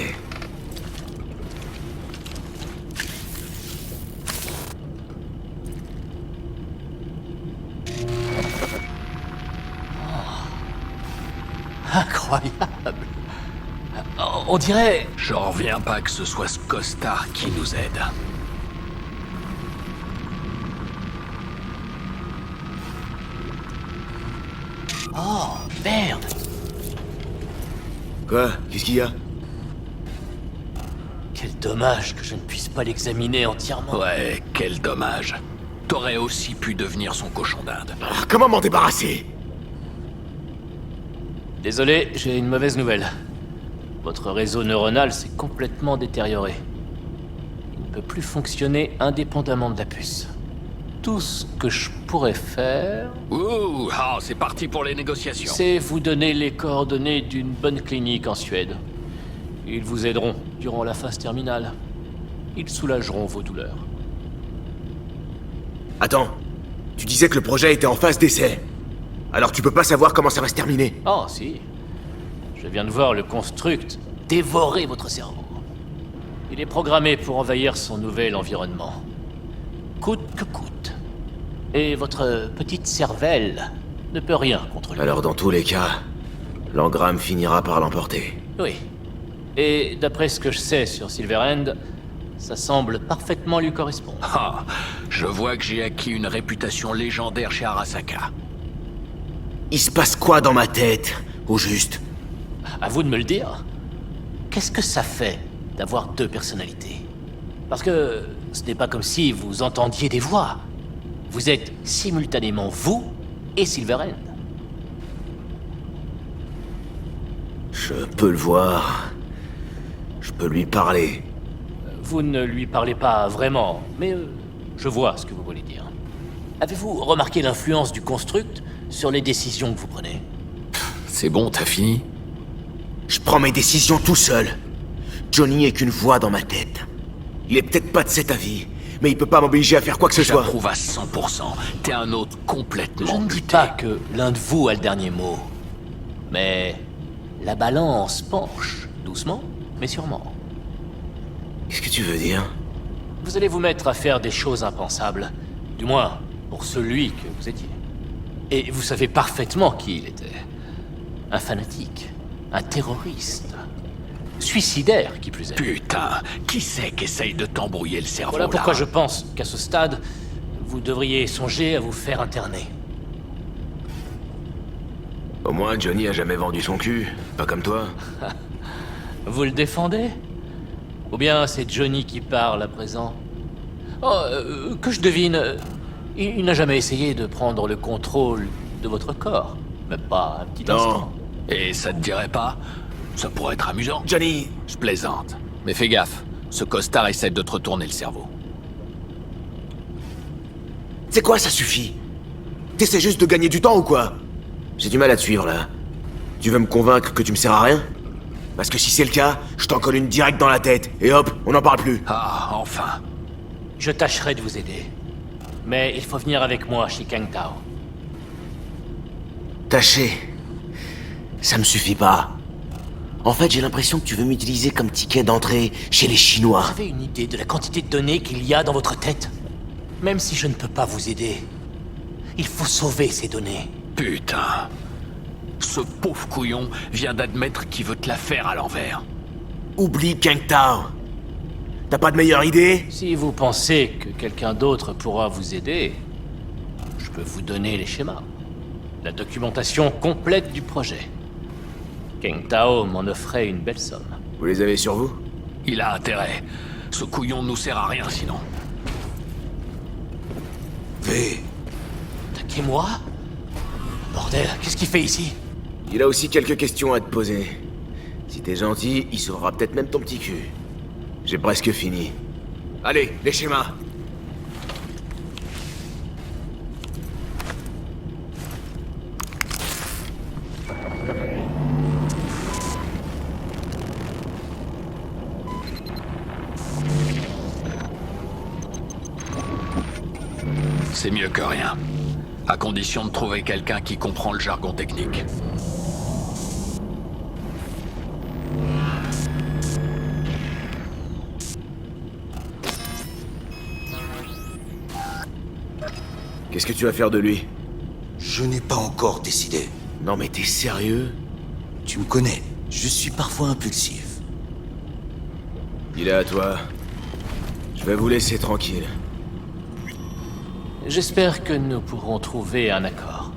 Incroyable. On dirait... J'en reviens pas que ce soit ce costard qui nous aide. Oh, merde. Quoi? Qu'est-ce qu'il y a? Quel dommage que je ne puisse pas l'examiner entièrement. Ouais, quel dommage. T'aurais aussi pu devenir son cochon d'Inde. Ah, comment m'en débarrasser? Désolé, j'ai une mauvaise nouvelle. Votre réseau neuronal s'est complètement détérioré. Il ne peut plus fonctionner indépendamment de la puce. Tout ce que je pourrais faire... Ouh, ah, c'est parti pour les négociations. C'est vous donner les coordonnées d'une bonne clinique en Suède. Ils vous aideront durant la phase terminale. Ils soulageront vos douleurs. Attends, tu disais que le projet était en phase d'essai. Alors tu peux pas savoir comment ça va se terminer? Oh, si. Je viens de voir le construct dévorer votre cerveau. Il est programmé pour envahir son nouvel environnement. Coûte que coûte. Et votre petite cervelle ne peut rien contre lui. Alors dans tous les cas, l'engramme finira par l'emporter. Oui. Et d'après ce que je sais sur Silverhand, ça semble parfaitement lui correspondre. Ah, je vois que j'ai acquis une réputation légendaire chez Arasaka. Il se passe quoi dans ma tête, au juste? À vous de me le dire. Qu'est-ce que ça fait d'avoir deux personnalités? Parce que ce n'est pas comme si vous entendiez des voix. Vous êtes simultanément vous et Silverhand. Je peux le voir. Je peux lui parler. Vous ne lui parlez pas vraiment, mais je vois ce que vous voulez dire. Avez-vous remarqué l'influence du construct sur les décisions que vous prenez? C'est bon, t'as fini? Je prends mes décisions tout seul. Johnny est qu'une voix dans ma tête. Il est peut-être pas de cet avis, mais il peut pas m'obliger à faire quoi que ce soit. J'approuve à 100%. T'es un autre complètement Je ne dis buté. pas que l'un de vous a le dernier mot. Mais la balance penche, doucement, mais sûrement. Qu'est-ce que tu veux dire? Vous allez vous mettre à faire des choses impensables. Du moins, pour celui que vous étiez. Et vous savez parfaitement qui il était. Un fanatique. Un terroriste. Suicidaire, qui plus est. Putain, qui c'est qui essaye de t'embrouiller le cerveau Voilà pourquoi là je pense qu'à ce stade, vous devriez songer à vous faire interner. Au moins, Johnny a jamais vendu son cul. Pas comme toi. Vous le défendez? Ou bien c'est Johnny qui parle à présent? Oh, que je devine, il n'a jamais essayé de prendre le contrôle de votre corps. Même pas un petit instant. Et ça te dirait pas? Ça pourrait être amusant. Johnny! Je plaisante. Mais fais gaffe, ce costard essaie de te retourner le cerveau. C'est quoi, ça suffit? T'essaies juste de gagner du temps ou quoi? J'ai du mal à te suivre, là. Tu veux me convaincre que tu me sers à rien? Parce que si c'est le cas, je t'en colle une directe dans la tête, et hop, on n'en parle plus. Ah, enfin. Je tâcherai de vous aider. Mais il faut venir avec moi chez Kang Tao. Tâcher. Ça me suffit pas. En fait, j'ai l'impression que tu veux m'utiliser comme ticket d'entrée chez les Chinois. Vous avez une idée de la quantité de données qu'il y a dans votre tête? Même si je ne peux pas vous aider, il faut sauver ces données. Putain. Ce pauvre couillon vient d'admettre qu'il veut te la faire à l'envers. Oublie Kang Tao. T'as pas de meilleure idée? Si vous pensez que quelqu'un d'autre pourra vous aider, je peux vous donner les schémas. La documentation complète du projet. Kang Tao m'en offrait une belle somme. Vous les avez sur vous? Il a intérêt. Ce couillon nous sert à rien sinon. V. Attaquez-moi? Bordel, qu'est-ce qu'il fait ici? Il a aussi quelques questions à te poser. Si t'es gentil, il sauvera peut-être même ton petit cul. J'ai presque fini. Allez, les schémas. C'est mieux que rien. À condition de trouver quelqu'un qui comprend le jargon technique. Qu'est-ce que tu vas faire de lui? Je n'ai pas encore décidé. Non mais t'es sérieux? Tu me connais, je suis parfois impulsif. Il est à toi. Je vais vous laisser tranquille. J'espère que nous pourrons trouver un accord.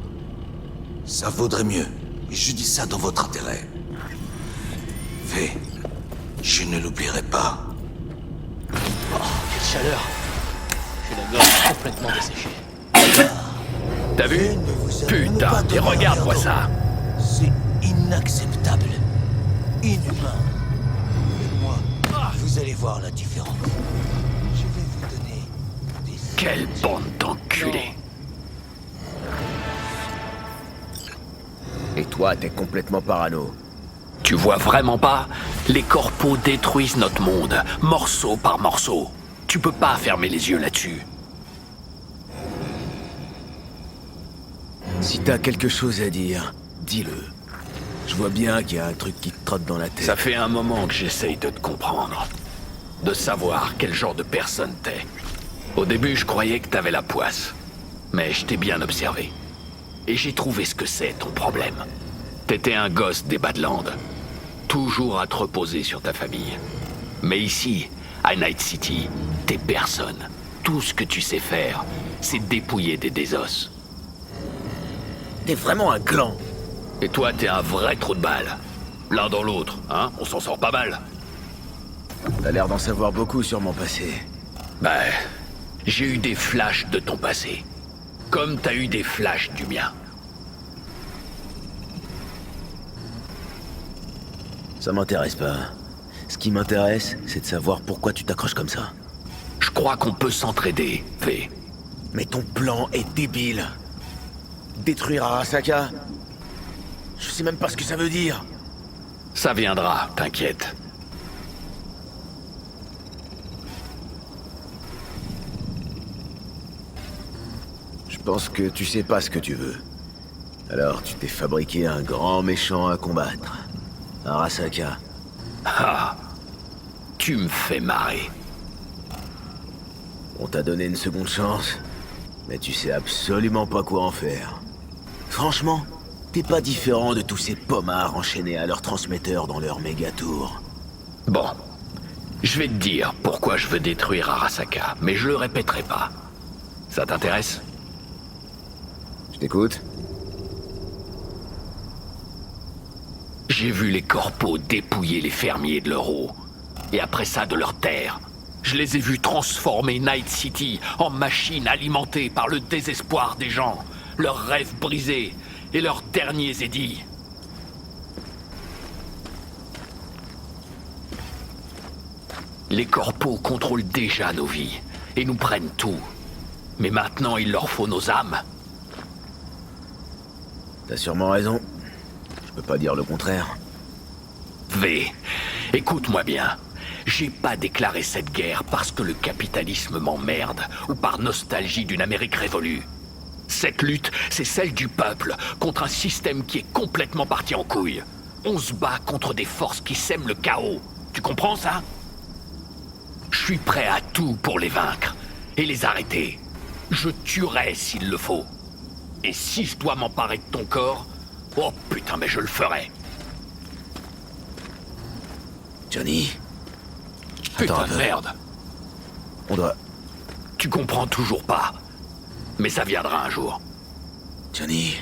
Ça vaudrait mieux. Et je dis ça dans votre intérêt. V, je ne l'oublierai pas. Oh, quelle chaleur! J'ai la gorge complètement desséchée. T'as vu? Putain, et regarde-moi ça! C'est inacceptable. Inhumain. Mais moi, vous allez voir la différence. Je vais vous donner des... Quelle bande d'enculés! Et toi, t'es complètement parano. Tu vois vraiment pas? Les corpos détruisent notre monde, morceau par morceau. Tu peux pas fermer les yeux là-dessus. Si t'as quelque chose à dire, dis-le. Je vois bien qu'il y a un truc qui te trotte dans la tête. Ça fait un moment que j'essaye de te comprendre. De savoir quel genre de personne t'es. Au début, je croyais que t'avais la poisse. Mais je t'ai bien observé. Et j'ai trouvé ce que c'est, ton problème. T'étais un gosse des Badlands. Toujours à te reposer sur ta famille. Mais ici, à Night City, t'es personne. Tout ce que tu sais faire, c'est dépouiller des désosses. T'es vraiment un gland. Et toi, t'es un vrai trou de balle. L'un dans l'autre, hein? On s'en sort pas mal. T'as l'air d'en savoir beaucoup sur mon passé. Ben, j'ai eu des flashs de ton passé. Comme t'as eu des flashs du mien. Ça m'intéresse pas. Ce qui m'intéresse, c'est de savoir pourquoi tu t'accroches comme ça. Je crois qu'on peut s'entraider, V. Mais ton plan est débile. Détruire Arasaka? Je sais même pas ce que ça veut dire. Ça viendra, t'inquiète. Je pense que tu sais pas ce que tu veux. Alors tu t'es fabriqué un grand méchant à combattre. Arasaka. Ah, tu me fais marrer. On t'a donné une seconde chance, mais tu sais absolument pas quoi en faire. Franchement, t'es pas différent de tous ces pommards enchaînés à leur transmetteur dans leur méga tour. Bon, je vais te dire pourquoi je veux détruire Arasaka, mais je le répéterai pas. Ça t'intéresse? Je t'écoute. J'ai vu les corpos dépouiller les fermiers de leur eau, et après ça de leurs terres. Je les ai vus transformer Night City en machine alimentée par le désespoir des gens, leurs rêves brisés et leurs derniers édits. Les corpos contrôlent déjà nos vies et nous prennent tout. Mais maintenant, il leur faut nos âmes. T'as sûrement raison. Je peux pas dire le contraire. V, écoute-moi bien. J'ai pas déclaré cette guerre parce que le capitalisme m'emmerde ou par nostalgie d'une Amérique révolue. Cette lutte, c'est celle du peuple contre un système qui est complètement parti en couille. On se bat contre des forces qui sèment le chaos. Tu comprends ça? Je suis prêt à tout pour les vaincre et les arrêter. Je tuerai s'il le faut. Et si je dois m'emparer de ton corps, oh putain, mais je le ferai. Johnny? Putain de merde. On doit... Tu comprends toujours pas. Mais ça viendra un jour. Johnny...